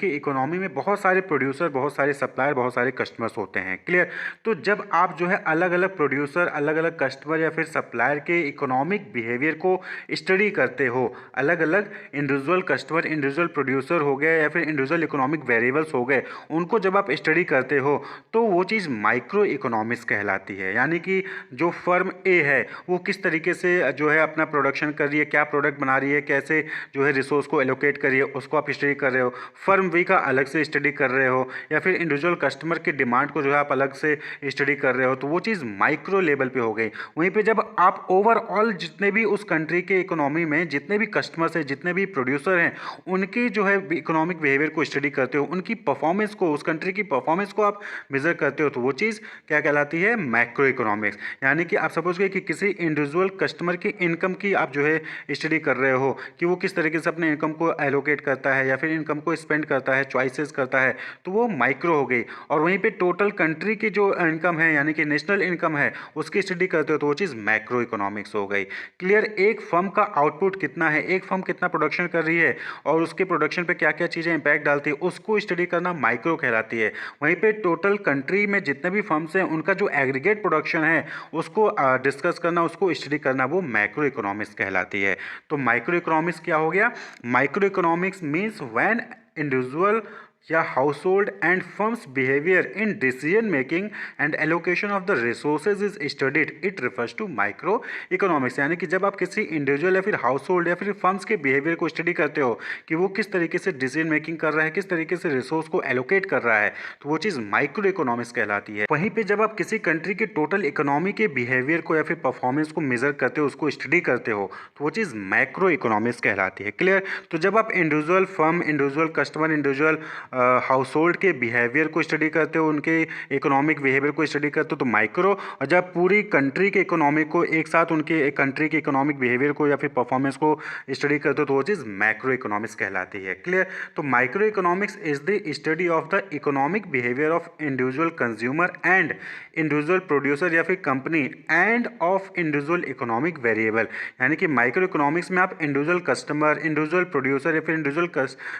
इकोनॉमी में बहुत सारे प्रोड्यूसर, बहुत सारे सप्लायर, बहुत सारे कस्टमर्स होते हैं। क्लियर? तो जब आप जो है अलग अलग प्रोड्यूसर, अलग अलग कस्टमर या फिर सप्लायर के इकोनॉमिक बिहेवियर को स्टडी करते हो, अलग अलग इंडिविजुअल कस्टमर, इंडिविजुअल प्रोड्यूसर हो गए या फिर इंडिविजुअल इकोनॉमिक वेरिएबल्स हो गए, उनको जब आप स्टडी करते हो तो वो चीज़ माइक्रो इकोनॉमिक्स कहलाती है। यानी कि जो फर्म ए है वो किस तरीके से जो है अपना प्रोडक्शन कर रही है, क्या प्रोडक्ट बना रही है, कैसे जो है रिसोर्स को एलोकेट करिए उसको आप स्टडी कर रहे हो। फर्म वी का अलग से स्टडी कर रहे हो या फिर इंडिविजुअल कस्टमर की डिमांड को जो है आप अलग से स्टडी कर रहे हो, तो वो चीज़ माइक्रो लेवल पे हो गई। वहीं पे जब आप ओवरऑल जितने भी उस कंट्री के इकोनॉमी में जितने भी कस्टमर्स हैं, जितने भी प्रोड्यूसर हैं, उनकी जो है इकोनॉमिक बिहेवियर को स्टडी करते हो, उनकी परफॉर्मेंस को, उस कंट्री की परफॉर्मेंस को आप मेजर करते हो, तो वो चीज़ क्या कहलाती है? Macro economics. यानी कि आप सपोज करिए कि किसी इंडिविजुअल कस्टमर की इनकम की आप जो है स्टडी कर रहे हो कि वो किस तरीके से अपने इनकम को एलोकेट करता है या फिर इनकम को स्पेंड करता है, चॉइसेस करता है, तो वो माइक्रो हो गई। और वहीं पे टोटल कंट्री की जो इनकम है यानी कि नेशनल इनकम है उसकी स्टडी करते हो तो वो चीज़ मैक्रो इकोनॉमिक्स हो गई। क्लियर? एक फर्म का आउटपुट कितना है, एक फर्म कितना प्रोडक्शन कर रही है और उसके प्रोडक्शन पे क्या क्या चीज़ें इंपैक्ट डालती है उसको स्टडी करना माइक्रो कहलाती है। वहीं पे टोटल कंट्री में जितने भी फर्म्स हैं उनका जो एग्रीगेट प्रोडक्शन है उसको डिस्कस करना, उसको स्टडी करना, वो मैक्रो इकोनॉमिक्स कहलाती है। तो माइक्रो इकोनॉमिक्स क्या हो गया? Micro economics means when individual या household and firms behaviour in decision making and allocation of the resources is studied, it refers to micro economics. यानी कि जब आप किसी इंडिविजुअल या फिर हाउस होल्ड या फिर फर्म्स के बिहेवियर को स्टडी करते हो कि वो किस तरीके से डिसीजन मेकिंग कर रहा है, किस तरीके से रिसोर्स को एलोकेट कर रहा है, तो वो चीज़ माइक्रो इकोनॉमिक्स कहलाती है। वहीं पर जब आप किसी कंट्री के टोटल इकोनॉमी के बिहेवियर को या फिर परफॉर्मेंस को मेजर करते हो, उसको स्टडी करते हो, तो वो चीज़ मैक्रो इकोनॉमिक्स कहलाती है। क्लियर? तो जब आप individual firm, individual customer, individual house hold के बिहेवियर को स्टडी करते हो, उनके इकोनॉमिक बिहेवियर को स्टडी करते हो, तो माइक्रो। और जब पूरी कंट्री के इकोनॉमी को एक साथ, उनके एक कंट्री के इकोनॉमिक बिहेवियर को या फिर परफॉर्मेंस को स्टडी करते हो, तो वो चीज़ मैक्रो इकोनॉमिक्स कहलाती है। क्लियर? तो micro economics is the study of the economic behaviour of individual consumer and individual producer या फिर company end of individual economic variable. यानी कि माइक्रो इकोनॉमिक्स में आप इंडिविजुअल कस्टमर, इंडिविजुअल प्रोड्यूसर या फिर इंडिविजुअल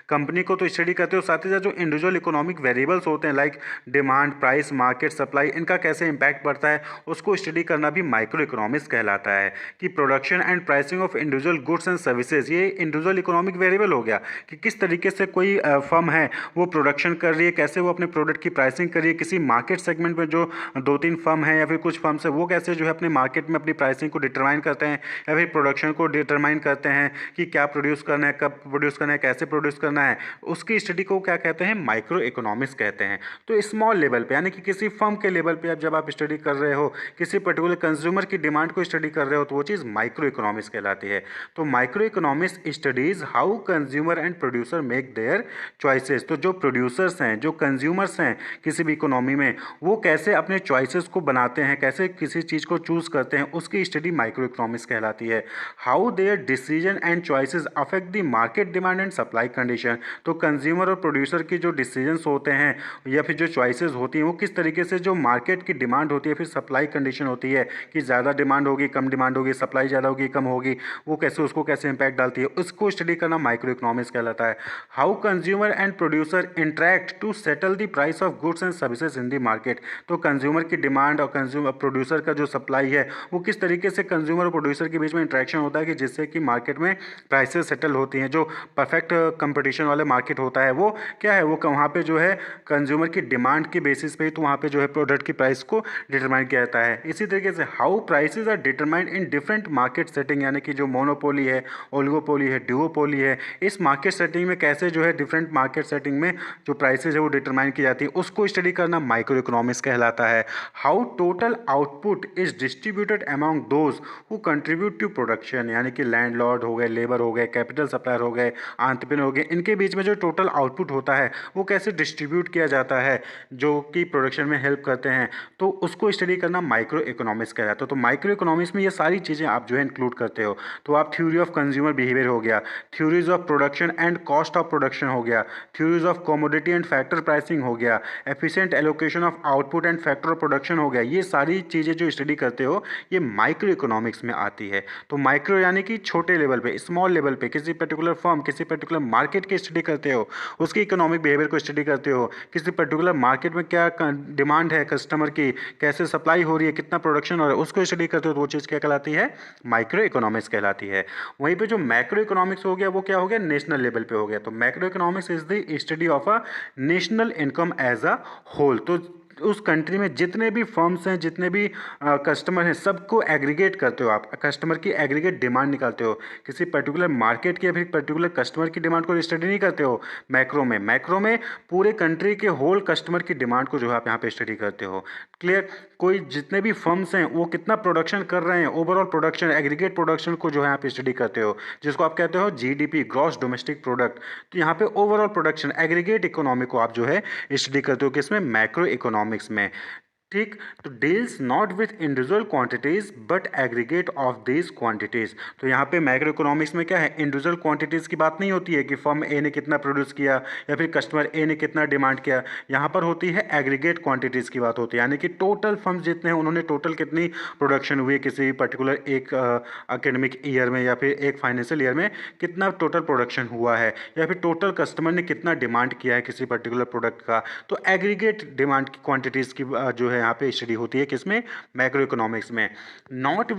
कंपनी को तो स्टडी करते हो, साथ ही साथ जो इंडिविजुअल इकोनॉमिक वेरिएबल्स होते हैं like demand, price, market, supply, इनका कैसे इंपैक्ट पड़ता है उसको स्टडी करना भी माइक्रो इकोनॉमिक्स कहलाता है। कि production and pricing of individual goods and services, ये इंडिविजुअल इकोनॉमिक वेरिएबल हो गया कि किस तरीके से कोई फर्म है वो प्रोडक्शन कर रही है, कैसे वो अपने प्रोडक्ट की प्राइसिंग कर रही है। किसी मार्केट सेगमेंट में जो 2-3 फर्म है या फिर कुछ फर्म्स है वो कैसे जो है अपने मार्केट में अपनी प्राइसिंग को डिटरमाइन करते हैं या फिर प्रोडक्शन को डिटरमाइन करते हैं कि क्या प्रोड्यूस करना है, कब प्रोड्यूस करना है, कैसे प्रोड्यूस करना है, उसकी स्टडी को क्या कहते हैं, माइक्रो इकोनॉमिक्स कहते हैं। तो स्मॉल लेवल पे यानी कि किसी फर्म के लेवल पे जब आप स्टडी कर रहे हो, किसी पर्टिकुलर कंज्यूमर की डिमांड को स्टडी कर रहे हो, तो वो चीज़ माइक्रो इकोनॉमिक्स कहलाती है। तो micro economics studies how consumer and producer make their choices. तो जो प्रोड्यूसर्स हैं, जो कंज्यूमर्स हैं किसी भी इकोनॉमी में, वो कैसे अपने चॉइसेस को बनाते हैं, कैसे किसी चीज़ को चूज़ करते हैं, उसकी स्टडी माइक्रो इकोनॉमिक्स कहलाती है। How there decision and choices affect the market demand and supply condition. तो कंज्यूमर और प्रोड्यूसर की जो डिसीजंस होते हैं या फिर जो चॉइसेस होती हैं, वो किस तरीके से जो मार्केट की डिमांड होती है, फिर सप्लाई कंडीशन होती है कि ज़्यादा डिमांड होगी, कम डिमांड होगी, सप्लाई ज़्यादा होगी, कम होगी, वो कैसे उसको कैसे इम्पैक्ट डालती है, उसको स्टडी करना माइक्रो इकोनॉमिक्स कहलाता है। How consumer and producer interact to settle the price of goods and services in the market. तो कंज्यूमर की डिमांड और कंज्यूमर प्रोड्यूसर का जो सप्लाई है, वो किस तरीके से कंज्यूमर और प्रोड्यूसर के बीच में इंटरेक्शन होता है कि जिससे कि मार्केट में प्राइसेस सेटल होती हैं। जो परफेक्ट कंपटीशन वाले मार्केट होता है वो क्या है, वो वहाँ पे जो है कंज्यूमर की डिमांड के बेसिस पे ही तो वहाँ पे जो है प्रोडक्ट की प्राइस को डिटरमाइन किया जाता है। इसी तरीके से how prices are determined in different market setting, यानी कि जो मोनोपोली है, ओलिगोपोली है, ड्यूओपोली है, इस मार्केट सेटिंग में कैसे जो है डिफरेंट मार्केट सेटिंग में जो प्राइसेज है वो डिटरमाइन की जाती है, उसको स्टडी करना माइक्रो इकोनॉमिक्स कहलाता है। How total output is distributed among those who contribute to production, यानी कि लैंडलॉर्ड हो गए, लेबर हो गए, कैपिटल सप्लायर हो गए, एंटरप्रेन्योर हो गए, इनके बीच में जो टोटल आउटपुट होता है वो कैसे डिस्ट्रीब्यूट किया जाता है जो कि प्रोडक्शन में हेल्प करते हैं, तो उसको स्टडी करना माइक्रो इकोनॉमिक्स कहलाता है। तो माइक्रो इकोनॉमिक्स में ये सारी चीज़ें आप जो है इंक्लूड करते हो। तो आप थ्योरी ऑफ कंज्यूमर बिहेवियर हो गया, theories of production and cost of production हो गया, theories of commodity and factor pricing हो गया, efficient allocation of output and factor of production हो गया, ये सारी चीज़ें जो स्टडी करते हो ये माइक्रो इकोनॉमिक्स में आती है। तो माइक्रो यानी कि छोटे लेवल पे, स्मॉल लेवल पे, किसी पर्टिकुलर फर्म, किसी पर्टिकुलर मार्केट की स्टडी करते हो, उसकी इकोनॉमिक बिहेवियर को स्टडी करते हो, किसी पर्टिकुलर मार्केट में क्या डिमांड है कस्टमर की, कैसे सप्लाई हो रही है, कितना प्रोडक्शन हो रहा है, उसको स्टडी करते हो, तो वो चीज़ क्या कहलाती है, माइक्रो इकोनॉमिक्स कहलाती है। वहीं पे जो मैक्रो इकोनॉमिक्स हो गया वो क्या हो गया, नेशनल लेवल पे हो गया। तो macro economics is the study of a national income as a whole. तो उस कंट्री में जितने भी फर्म्स हैं, जितने भी कस्टमर हैं, सबको एग्रीगेट करते हो आप, कस्टमर की एग्रीगेट डिमांड निकालते हो। किसी पर्टिकुलर मार्केट की या फिर पर्टिकुलर कस्टमर की डिमांड को स्टडी नहीं करते हो मैक्रो में पूरे कंट्री के होल कस्टमर की डिमांड को जो है आप यहाँ पे स्टडी करते हो। क्लियर। कोई जितने भी फर्म्स हैं वो कितना प्रोडक्शन कर रहे हैं, ओवरऑल प्रोडक्शन, एग्रीगेट प्रोडक्शन को जो है आप स्टडी करते हो, जिसको आप कहते हो जीडीपी, ग्रॉस डोमेस्टिक प्रोडक्ट। तो यहाँ पे ओवरऑल प्रोडक्शन, एग्रीगेट इकोनॉमी को आप जो है स्टडी करते हो, किसमें, मैक्रो इकोनॉमिक्स में। ठीक। तो deals not with individual quantities but aggregate of these quantities. तो यहाँ पे मैक्रो इकोनॉमिक्स में क्या है, इंडिविजुअल क्वांटिटीज की बात नहीं होती है कि फर्म ए ने कितना प्रोड्यूस किया या फिर कस्टमर ए ने कितना डिमांड किया। यहाँ पर होती है एग्रीगेट क्वांटिटीज की बात होती है, यानी कि टोटल फर्म जितने हैं उन्होंने टोटल कितनी प्रोडक्शन हुई है किसी पर्टिकुलर एक एकेडमिक ईयर में या फिर एक फाइनेंशियल ईयर में कितना टोटल प्रोडक्शन हुआ है, या फिर टोटल कस्टमर ने कितना डिमांड किया है किसी पर्टिकुलर प्रोडक्ट का। तो एग्रीगेट डिमांड की क्वांटिटीज़ की जो है यहाँ पे स्टडी होती है, किसमें, मैक्रो इकोनॉमिक्स में। Not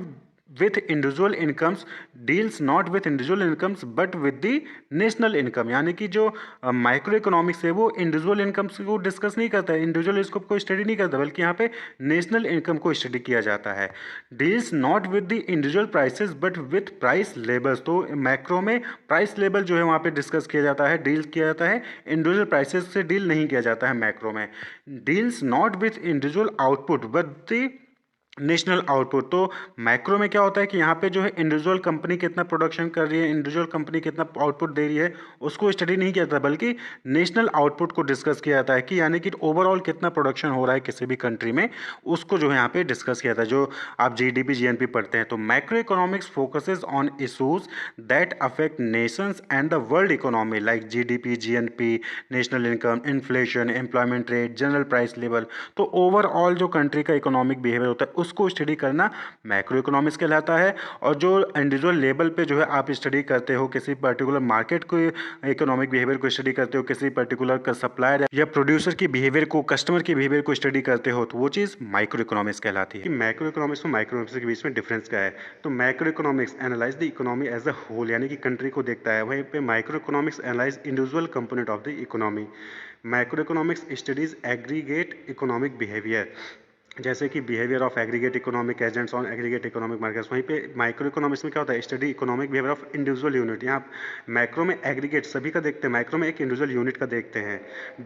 with individual incomes, deals not with individual incomes but with the national income, यानी कि जो माइक्रो इकोनॉमिक्स है वो इंडिविजुअल इनकम्स को डिस्कस नहीं करता है, इंडिविजुअल इसको कोई स्टडी नहीं करता, बल्कि यहाँ पे नेशनल इनकम को स्टडी किया जाता है। Deals not with the individual prices but with price labels. तो मैक्रो में प्राइस लेबल जो है वहाँ पे डिस्कस किया जाता है, डील किया जाता है, इंडिविजुअल प्राइसेस से डील नहीं किया जाता है मैक्रो में। Deals not with individual output but the national output. तो मैक्रो में क्या होता है कि यहाँ पे जो है इंडिविजुअल कंपनी कितना प्रोडक्शन कर रही है, इंडिविजुअल कंपनी कितना आउटपुट दे रही है, उसको स्टडी नहीं किया जाता, बल्कि नेशनल आउटपुट को डिस्कस किया जाता है कि यानी कि ओवरऑल कितना प्रोडक्शन हो रहा है किसी भी कंट्री में, उसको जो है यहाँ पे डिस्कस किया जाता है, जो आप जीडीपी जीएनपी पढ़ते हैं। तो macro economics focuses on issues that affect Nations and the world economy like GDP, GNP, national income, inflation, employment rate, general price level. तो ओवरऑल जो कंट्री का इकोनॉमिक बिहेवियर होता है उसको स्टडी करना मैक्रो इकोनॉमिक्स कहलाता है। और जो इंडिविजुअल लेवल पे जो है आप स्टडी करते हो, किसी पर्टिकुलर मार्केट को इकोनॉमिक बिहेवियर को स्टडी करते हो, किसी पर्टिकुलर सप्लायर या प्रोड्यूसर की बिहेवियर को, कस्टमर की बिहेवियर को स्टडी करते हो, तो वो चीज़ माइक्रो इकोनॉमिक्स कहलाती है। मैक्रो इकोनॉमिक्स और माइक्रो इकोनॉमिक्स के बीच में डिफरेंस क्या है, तो macro economics analyse the economy as a whole, यानी कि कंट्री को देखता है, वहीं पे micro economics analyse individual component of the economy. Macro economics studies aggregate economic behaviour जैसे कि behaviour of aggregate economic agents on aggregate economic markets. वहीं पे माइक्रो इकोनॉमिक्स में क्या होता है, study economic behaviour of individual unit. यहाँ macro में एग्रीगेट सभी का देखते हैं, माइक्रो में एक इंडिविजुअल यूनिट का देखते हैं।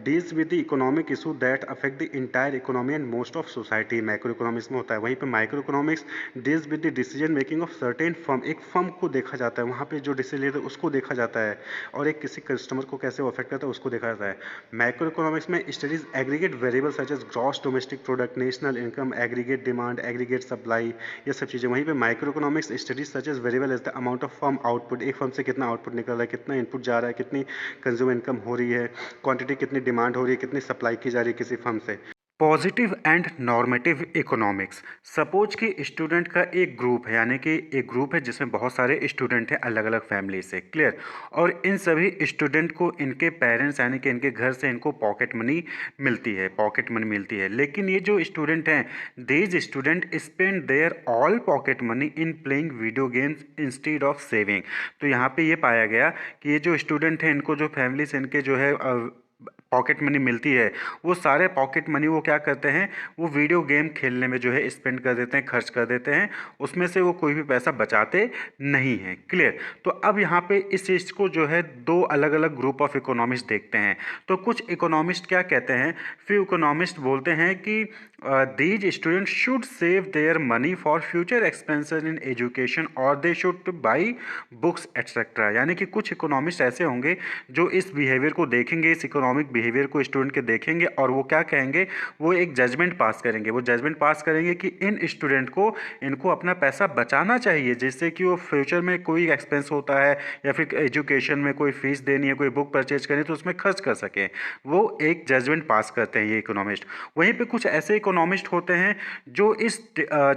Deals with the economic issue that affect the entire economy and most of society, micro economics में होता है। वहीं पे micro economics deals with the decision making of certain firm, एक फर्म को देखा जाता है, वहाँ पे जो डिसीजन लेते हैं उसको देखा जाता है, और एक किसी कस्टमर को कैसे वो अफेक्ट करता है उसको देखा जाता है। माइक्रो इकोनॉमिक्स में studies aggregate variable such as gross domestic product, national income, aggregate demand, aggregate supply, ये सब चीज़ें। वहीं पे micro economics studies such as variable as the amount of firm output, एक फर्म से कितना आउटपुट निकल रहा है, कितना इनपुट जा रहा है, कितनी कंज्यूमर इनकम हो रही है, क्वांटिटी कितनी डिमांड हो रही है, कितनी सप्लाई की जा रही है किसी फर्म से। Positive and normative economics, suppose कि स्टूडेंट का एक ग्रुप है, यानी कि एक ग्रुप है जिसमें बहुत सारे स्टूडेंट हैं अलग अलग फैमिली से, क्लियर। और इन सभी स्टूडेंट को इनके पेरेंट्स यानी कि इनके घर से इनको पॉकेट मनी मिलती है, लेकिन ये जो स्टूडेंट हैं, these student spend their all pocket money in playing video games instead of saving. तो यहाँ पे ये पाया गया कि ये जो स्टूडेंट हैं, इनको जो फैमिली से इनके जो है पॉकेट मनी मिलती है, वो सारे पॉकेट मनी वो क्या करते हैं, वो वीडियो गेम खेलने में जो है स्पेंड कर देते हैं, खर्च कर देते हैं, उसमें से वो कोई भी पैसा बचाते नहीं हैं, क्लियर। तो अब यहाँ पे इस चीज़ को जो है दो अलग अलग ग्रुप ऑफ इकोनॉमिस्ट देखते हैं। तो कुछ इकोनॉमिस्ट क्या कहते हैं, फ्यू इकोनॉमिस्ट बोलते हैं कि these student should save their money for future expenses in education और they should buy books etcetera. यानी कि कुछ इकोनॉमिस्ट ऐसे होंगे जो इस बिहेवियर को देखेंगे, इस इकोनॉमिक बिहेवियर को स्टूडेंट के देखेंगे, और वो क्या कहेंगे, वो एक जजमेंट पास करेंगे कि इन स्टूडेंट को इनको अपना पैसा बचाना चाहिए, जिससे कि वो फ्यूचर में कोई एक्सपेंस होता है या फिर एजुकेशन में कोई फीस देनी है, कोई बुक परचेज करनी है, तो उसमें खर्च कर सकें। वो एक जजमेंट पास करते हैं ये इकोनॉमिस्ट। वहीं पे कुछ ऐसे इकोनॉमिस्ट होते हैं जो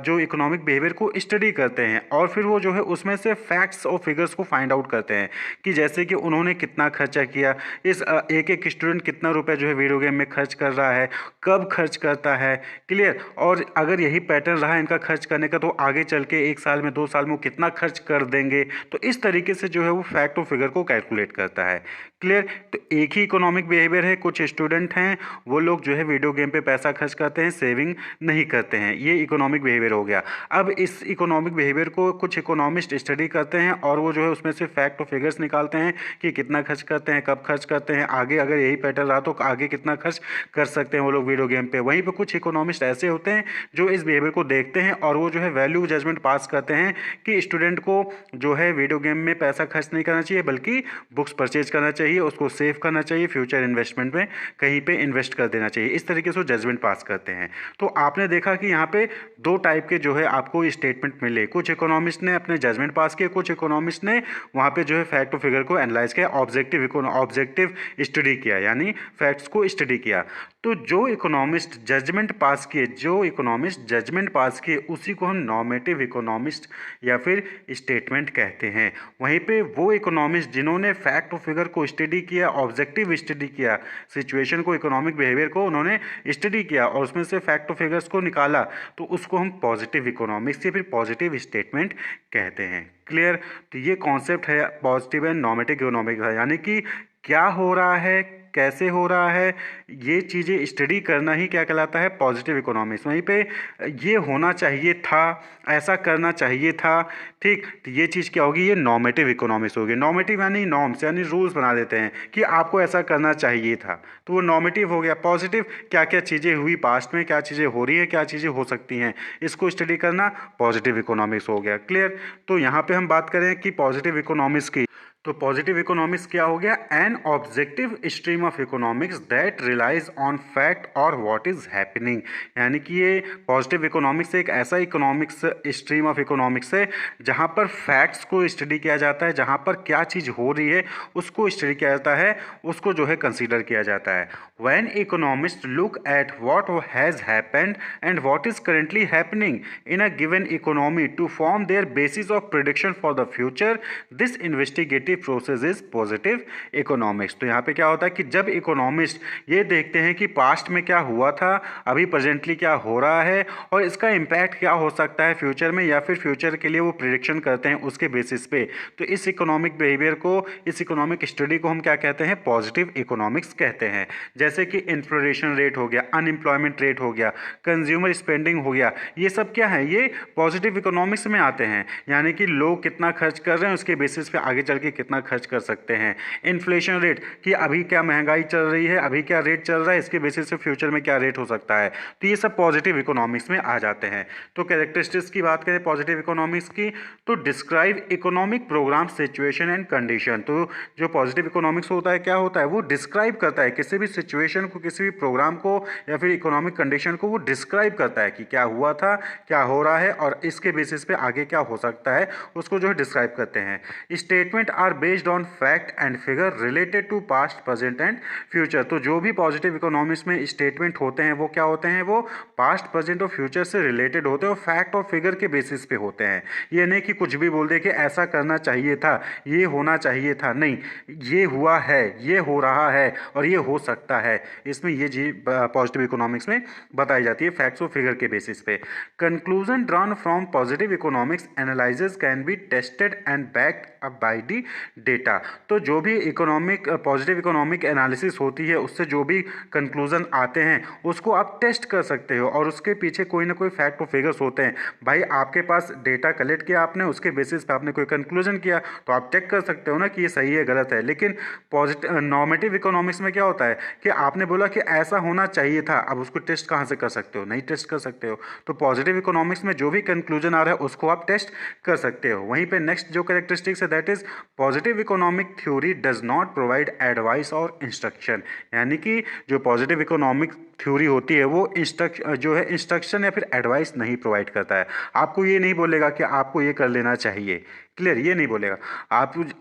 जो इकोनॉमिक बिहेवियर को स्टडी करते हैं, और फिर वो जो है उसमें से फैक्ट्स और फिगर्स को फाइंड आउट करते हैं कि जैसे कि उन्होंने कितना खर्चा किया, इस एक एक स्टूडेंट कितना रुपए जो है वीडियो गेम में खर्च कर रहा है, कब खर्च करता है, क्लियर। और अगर यही पैटर्न रहा इनका खर्च करने का, तो आगे चल के 1 साल में 2 साल में वो कितना खर्च कर देंगे। तो इस तरीके से जो है वो फैक्ट और फिगर को कैलकुलेट करता है, क्लियर। तो एक ही इकोनॉमिक बिहेवियर है, कुछ स्टूडेंट हैं वो लोग जो है वीडियो गेम पे पैसा खर्च करते हैं, सेविंग नहीं करते हैं, ये इकोनॉमिक बिहेवियर हो गया। अब इस इकोनॉमिक बिहेवियर को कुछ इकोनॉमिस्ट स्टडी करते हैं, और वो जो है उसमें से फैक्ट और फिगर्स निकालते हैं कि कितना खर्च करते हैं, कब खर्च करते हैं, आगे अगर यही पैटर्न रहा तो आगे कितना खर्च कर सकते हैं वो लोग वीडियो गेम पे। वहीं पे कुछ इकोनॉमिस्ट ऐसे होते हैं जो इस बिहेवियर को देखते हैं, और वो जो है वैल्यू जजमेंट पास करते हैं कि स्टूडेंट को जो है वीडियो गेम में पैसा खर्च नहीं करना चाहिए, बल्कि बुक्स परचेज करना चाहिए, उसको सेव करना चाहिए, फ्यूचर इन्वेस्टमेंट में कहीं पे इन्वेस्ट कर देना चाहिए। इस तरीके से वो जजमेंट पास करते हैं। तो आपने देखा कि यहाँ पे दो टाइप के जो है आपको स्टेटमेंट मिले, कुछ इकोनॉमिस्ट ने अपने जजमेंट पास किए, कुछ इकोनॉमिस्ट ने वहाँ पे जो है फैक्ट और फिगर को एनालाइज किया, ऑब्जेक्टिव स्टडी किया, यानी फैक्ट्स को स्टडी किया। तो जो इकोनॉमिस्ट जजमेंट पास किए उसी को हम नॉर्मेटिव इकोनॉमिस्ट या फिर स्टेटमेंट कहते हैं। वहीं पे वो इकोनॉमिस्ट जिन्होंने फैक्ट और फिगर को स्टडी किया, ऑब्जेक्टिव स्टडी किया, सिचुएशन को, इकोनॉमिक बिहेवियर को उन्होंने स्टडी किया और उसमें से फैक्ट और फिगर्स को निकाला, तो उसको हम पॉजिटिव इकोनॉमिक्स या फिर पॉजिटिव स्टेटमेंट कहते हैं, क्लियर। तो ये कॉन्सेप्ट है पॉजिटिव एंड नॉर्मेटिव इकोनॉमिक्स है, यानी कि क्या हो रहा है, कैसे हो रहा है, ये चीज़ें स्टडी करना ही क्या कहलाता है, पॉजिटिव इकोनॉमिक्स। वहीं पे ये होना चाहिए था, ऐसा करना चाहिए था, ठीक, तो ये चीज़ क्या होगी, ये नॉर्मेटिव इकोनॉमिक्स होगी। नॉर्मेटिव यानी नॉर्म्स, यानी रूल्स बना देते हैं कि आपको ऐसा करना चाहिए था, तो वो नॉर्मेटिव हो गया। पॉजिटिव क्या क्या चीज़ें हुई पास्ट में, क्या चीज़ें हो रही हैं, क्या चीज़ें हो सकती हैं, इसको स्टडी करना पॉजिटिव इकोनॉमिक्स हो गया, क्लियर। तो यहाँ पे हम बात करें कि पॉजिटिव इकोनॉमिक्स की, तो पॉजिटिव इकोनॉमिक्स क्या हो गया, an objective stream of economics that relies on fact और व्हाट इज हैपनिंग। यानी कि ये पॉजिटिव इकोनॉमिक्स एक ऐसा इकोनॉमिक्स स्ट्रीम ऑफ इकोनॉमिक्स है जहाँ पर फैक्ट्स को स्टडी किया जाता है, जहाँ पर क्या चीज़ हो रही है उसको स्टडी किया जाता है, उसको जो है कंसीडर किया जाता है। When economist look at what has happened and what is currently happening in a given economy to form their basis of prediction for the future, this investigative creative process is positive economics. तो यहाँ पे क्या होता है कि जब economist ये देखते हैं कि पास्ट में क्या हुआ था, अभी प्रेजेंटली क्या हो रहा है और इसका इम्पैक्ट क्या हो सकता है फ्यूचर में, या फिर फ्यूचर के लिए वो प्रिडिक्शन करते हैं उसके बेसिस पे, तो इस इकोनॉमिक बिहेवियर को, इस इकोनॉमिक स्टडी को हम क्या कहते हैं, पॉजिटिव इकोनॉमिक्स कहते हैं। जैसे कि इन्फ्लेशन रेट हो गया, अनएम्प्लॉयमेंट रेट हो गया, कंज्यूमर स्पेंडिंग हो गया, ये सब क्या है, ये पॉजिटिव इकोनॉमिक्स में आते हैं। यानी कि लोग कितना खर्च कर रहे हैं उसके बेसिस पे आगे चल के कितना खर्च कर सकते हैं। इन्फ्लेशन रेट कि अभी क्या महंगाई चल रही है, अभी क्या रेट चल रहा है, इसके बेसिस पे फ्यूचर में क्या रेट हो सकता है। तो ये सब पॉजिटिव इकोनॉमिक्स में आ जाते हैं। तो कैरेक्टरिस्टिक्स की बात करें पॉजिटिव इकोनॉमिक्स की, तो describe economic program situation and condition. तो जो पॉजिटिव इकोनॉमिक्स होता है क्या होता है, वो डिस्क्राइब करता है किसी भी सिचुएशन को, किसी भी प्रोग्राम को या फिर इकोनॉमिक कंडीशन को, वो डिस्क्राइब करता है कि क्या हुआ था, क्या हो रहा है और इसके बेसिस पे आगे क्या हो सकता है, उसको जो है डिस्क्राइब करते हैं। Statement are based on fact and figure related to past, present and future. तो जो भी पॉजिटिव इकोनॉमिक्स में स्टेटमेंट होते हैं वो क्या होते हैं, वो पास्ट, प्रेजेंट और फ्यूचर से रिलेटेड होते हैं और फैक्ट और फिगर के बेसिस पे होते हैं। ये नहीं कि कुछ भी बोल दे कि ऐसा करना चाहिए था, ये होना चाहिए था, नहीं, ये हुआ है, ये हो रहा है और ये हो सकता है। इसमें ये चीज पॉजिटिव इकोनॉमिक्स में बताई जाती है फैक्ट्स और फिगर के बेसिस पे। Conclusion drawn from positive economics analysis can be tested and backed up by the data. तो जो भी इकोनॉमिक पॉजिटिव इकोनॉमिक एनालिसिस होती है उससे जो भी कंक्लूजन आते हैं उसको आप टेस्ट कर सकते हो और उसके पीछे कोई ना कोई फैक्ट और फिगर्स होते हैं। भाई आपके पास डेटा कलेक्ट किया आपने, उसके बेसिस पे आपने कोई कंक्लूजन किया तो आप चेक कर सकते हो ना कि ये सही है गलत है। लेकिन पॉजिटिव नॉर्मेटिव इकोनॉमिक्स में क्या होता है कि आपने बोला कि ऐसा होना चाहिए था, अब उसको टेस्ट कहाँ से कर सकते हो, नहीं टेस्ट कर सकते हो। तो पॉजिटिव इकोनॉमिक्स में जो भी कंक्लूजन आ रहा है उसको आप टेस्ट कर सकते हो। वहीं पे नेक्स्ट जो कैरेक्टरिस्टिक्स है that is positive economic theory does not provide advice और इंस्ट्रक्शन। यानी कि जो पॉजिटिव इकोनॉमिक थ्योरी होती है वो इंस्ट्रक्शन या फिर एडवाइस नहीं प्रोवाइड करता है। आपको ये नहीं बोलेगा कि आपको ये कर लेना चाहिए, क्लियर, ये नहीं बोलेगा।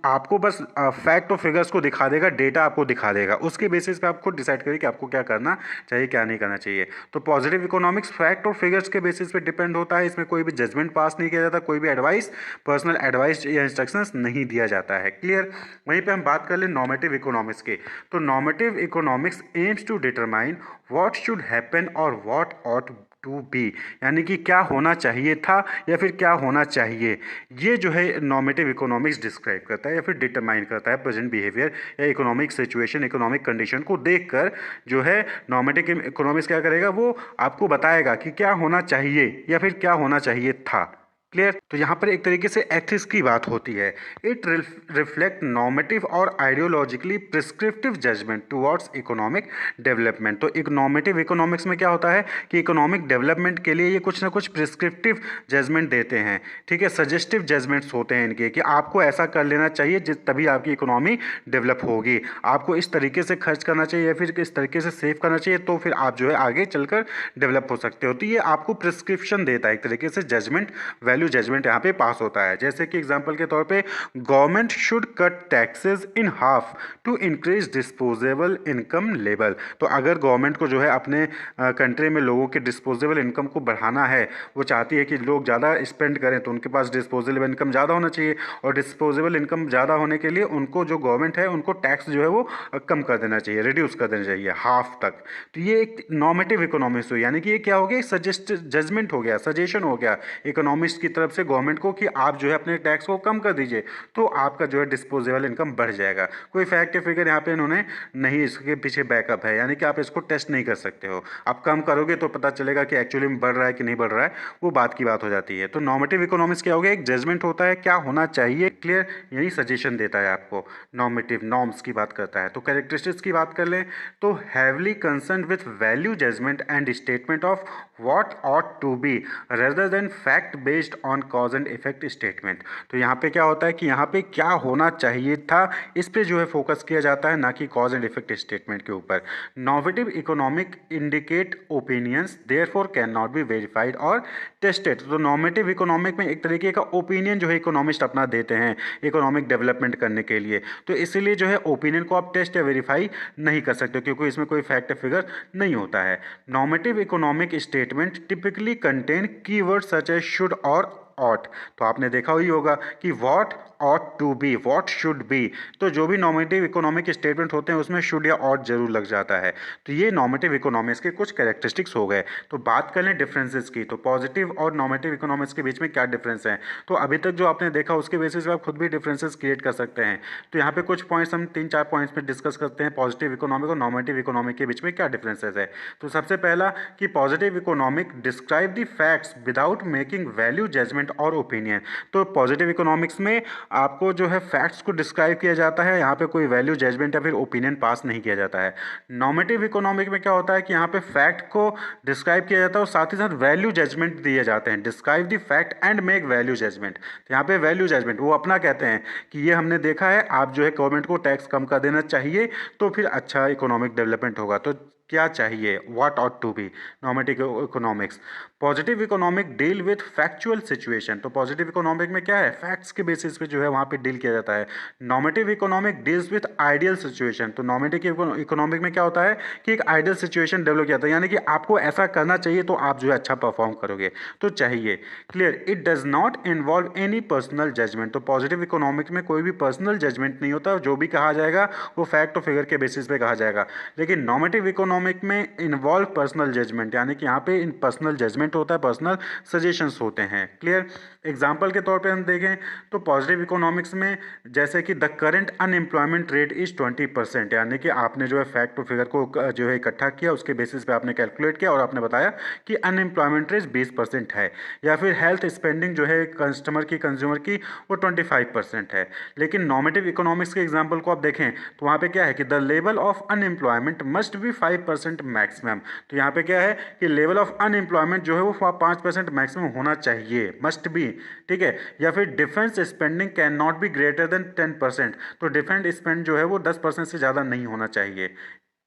आपको बस फैक्ट और फिगर्स को दिखा देगा, डेटा आपको दिखा देगा, उसके बेसिस पे आप खुद डिसाइड करिए कि आपको क्या करना चाहिए क्या नहीं करना चाहिए। तो पॉजिटिव इकोनॉमिक्स फैक्ट और फिगर्स के बेसिस पे डिपेंड होता है। इसमें कोई भी जजमेंट पास नहीं किया जाता, कोई भी एडवाइस, पर्सनल एडवाइस या इंस्ट्रक्शंस नहीं दिया जाता है, क्लियर। वहीं पे हम बात कर लें नॉर्मेटिव इकोनॉमिक्स के, तो normative economics aims to determine what should happen और व्हाट ऑट टू बी। यानी कि क्या होना चाहिए था या फिर क्या होना चाहिए, ये जो है नॉर्मेटिव इकोनॉमिक्स डिस्क्राइब करता है या फिर डिटरमाइन करता है प्रेजेंट बिहेवियर या इकोनॉमिक सिचुएशन, इकोनॉमिक कंडीशन को देखकर जो है नॉर्मेटिव इकोनॉमिक्स क्या करेगा, वो आपको बताएगा कि क्या होना चाहिए या फिर क्या होना चाहिए था, क्लियर। तो यहाँ पर एक तरीके से एथिक्स की बात होती है। इट रिफ्लेक्ट नॉर्मेटिव और ideologically prescriptive judgement towards economic development. तो एक नॉर्मेटिव इकोनॉमिक्स में क्या होता है कि इकोनॉमिक डेवलपमेंट के लिए ये कुछ ना कुछ प्रिस्क्रिप्टिव जजमेंट देते हैं, ठीक है, सजेस्टिव जजमेंट्स होते हैं इनके कि आपको ऐसा कर लेना चाहिए जिस तभी आपकी इकोनॉमी डेवलप होगी, आपको इस तरीके से खर्च करना चाहिए या फिर इस तरीके से सेव करना चाहिए, तो फिर आप जो है आगे चलकर डेवलप हो सकते हो। तो ये आपको प्रिस्क्रिप्शन देता है, एक तरीके से जजमेंट जजमेंट यहाँ पे पास होता है। जैसे कि एग्जांपल के तौर पे government should cut taxes in half to increase disposable income level. तो अगर गवर्नमेंट को जो है अपने कंट्री में लोगों के डिस्पोजेबल इनकम को बढ़ाना है, वो चाहती है कि लोग ज़्यादा स्पेंड करें तो उनके पास डिस्पोजेबल इनकम ज़्यादा होना चाहिए और डिस्पोजेबल इनकम ज़्यादा होने के लिए उनको जो गवर्नमेंट है उनको टैक्स जो है वो कम कर देना चाहिए, रिड्यूस कर देना चाहिए हाफ तक। तो ये एक नॉर्मेटिव इकोनॉमिक्स हुई, यानी कि ये क्या हो गया, सजेस्ट जजमेंट हो गया, सजेशन हो गया इकोनॉमिस्ट की तरफ से गवर्नमेंट को कि आप जो है अपने टैक्स को कम कर दीजिए तो आपका जो है डिस्पोजेबल इनकम बढ़ जाएगा। कोई फैक्ट या फिगर यहाँ पे इन्होंने नहीं, इसके पीछे बैकअप है, यानी कि आप इसको टेस्ट नहीं कर सकते हो। आप कम करोगे तो पता चलेगा कि एक्चुअली में बढ़ रहा है कि नहीं बढ़ रहा है, वो बात की बात हो जाती है। तो नॉर्मेटिव इकोनॉमिक्स क्या हो गया, एक जजमेंट होता है क्या होना चाहिए, क्लियर, यही सजेशन देता है आपको, नॉर्मेटिव नॉर्म्स की बात करता है। तो कैरेक्टरिस्टिक्स की बात कर लें तो heavily concern with value judgement and statement of what ought to be rather than fact based on cause and effect statement. तो यहाँ पे क्या होता है कि यहाँ पे क्या होना चाहिए था इस पे जो है फोकस किया जाता है, ना कि कॉज एंड इफेक्ट स्टेटमेंट के ऊपर। Normative economic indicate opinions therefore can not be verified और टेस्टेड। तो नॉर्मेटिव इकोनॉमिक में एक तरीके का ओपिनियन जो है इकोनॉमिस्ट अपना देते हैं इकोनॉमिक डेवलपमेंट करने के लिए, तो इसीलिए जो है ओपिनियन को आप टेस्ट या वेरीफाई नहीं कर सकते क्योंकि इसमें कोई फैक्ट फिगर नहीं होता है। Normative economic statement typically contain keyword such as should और ऑट। तो आपने देखा ही होगा कि what ought to be, what should be। तो जो भी नॉर्मेटिव इकोनॉमिक स्टेटमेंट होते हैं उसमें शुड या ought जरूर लग जाता है। तो ये नॉर्मेटिव इकोनॉमिक्स के कुछ कैरेक्टरिस्टिक्स हो गए। तो बात कर लें डिफरेंसेस की, तो पॉजिटिव और नॉर्मेटिव इकोनॉमिक्स के बीच में क्या डिफरेंस है। तो अभी तक जो आपने देखा उसके बेसिस पे आप खुद भी डिफरेंसेस क्रिएट कर सकते हैं। तो यहाँ पे कुछ पॉइंट्स हम 3-4 पॉइंट्स में डिस्कस करते हैं, पॉजिटिव इकोनॉमिक और नॉर्मेटिव इकोनॉमिक के बीच में क्या डिफरेंसेस है। तो सबसे पहला कि positive economic describe the facts without making value judgement और ओपिनियन। तो पॉजिटिव इकोनॉमिक्स में आपको जो है फैक्ट्स को डिस्क्राइब किया जाता है, यहाँ पे कोई वैल्यू जजमेंट या फिर ओपिनियन पास नहीं किया जाता है। नॉर्मेटिव इकोनॉमिक में क्या होता है कि यहाँ पे फैक्ट को डिस्क्राइब किया जाता है और साथ ही साथ वैल्यू जजमेंट दिए जाते हैं। Describe the fact and make value judgement. तो यहाँ पे वैल्यू जजमेंट वो अपना कहते हैं कि ये हमने देखा है, आप जो है गवर्नमेंट को टैक्स कम कर देना चाहिए तो फिर अच्छा इकोनॉमिक डेवलपमेंट होगा। तो क्या चाहिए, what ought to be. Normative economics. Positive economic deal with factual situation. तो पॉजिटिव इकोनॉमिक में क्या है, फैक्ट्स के बेसिस पे जो है वहाँ पे डील किया जाता है। Normative economic deals with ideal situation. तो नॉर्मेटिव इकोनॉमिक में क्या होता है कि एक आइडियल सिचुएशन डेवलप किया जाता है, यानी कि आपको ऐसा करना चाहिए तो आप जो है अच्छा परफॉर्म करोगे, तो चाहिए। Clear. It does not involve any personal judgement. तो पॉजिटिव इकोनॉमिक में कोई भी पर्सनल जजमेंट नहीं होता, जो भी कहा जाएगा वो फैक्ट और फिगर के बेसिस पे कहा जाएगा। लेकिन नॉर्मेटिव इकोनॉमिक में इन्वॉल्व पर्सनल जजमेंट, यानी कि यहाँ पे इन पर्सनल जजमेंट होता है, पर्सनल सजेशंस होते हैं। क्लियर। एग्जांपल के तौर पे हम देखें तो पॉजिटिव इकोनॉमिक्स में जैसे कि the current unemployment rate is 20%, यानी कि आपने जो है फैक्ट और फिगर को जो है इकट्ठा किया, उसके बेसिस पे आपने कैलकुलेट किया और आपने बताया कि अनएम्प्लॉयमेंट रेट 20% है। या फिर हेल्थ स्पेंडिंग जो है कस्टमर की, कंज्यूमर की, वो 25% है। लेकिन नॉर्मेटिव इकोनॉमिक्स के एग्जाम्पल को आप देखें तो वहाँ पे क्या है कि the level of unemployment must be 5% maximum. तो यहाँ पे क्या है कि लेवल ऑफ अनएम्प्लॉयमेंट जो है वो 5% मैक्सिमम होना चाहिए, मस्ट बी। ठीक है। या फिर defence spending can not be greater than 10%। तो डिफेंस स्पेंड जो है वो 10% से ज़्यादा नहीं होना चाहिए।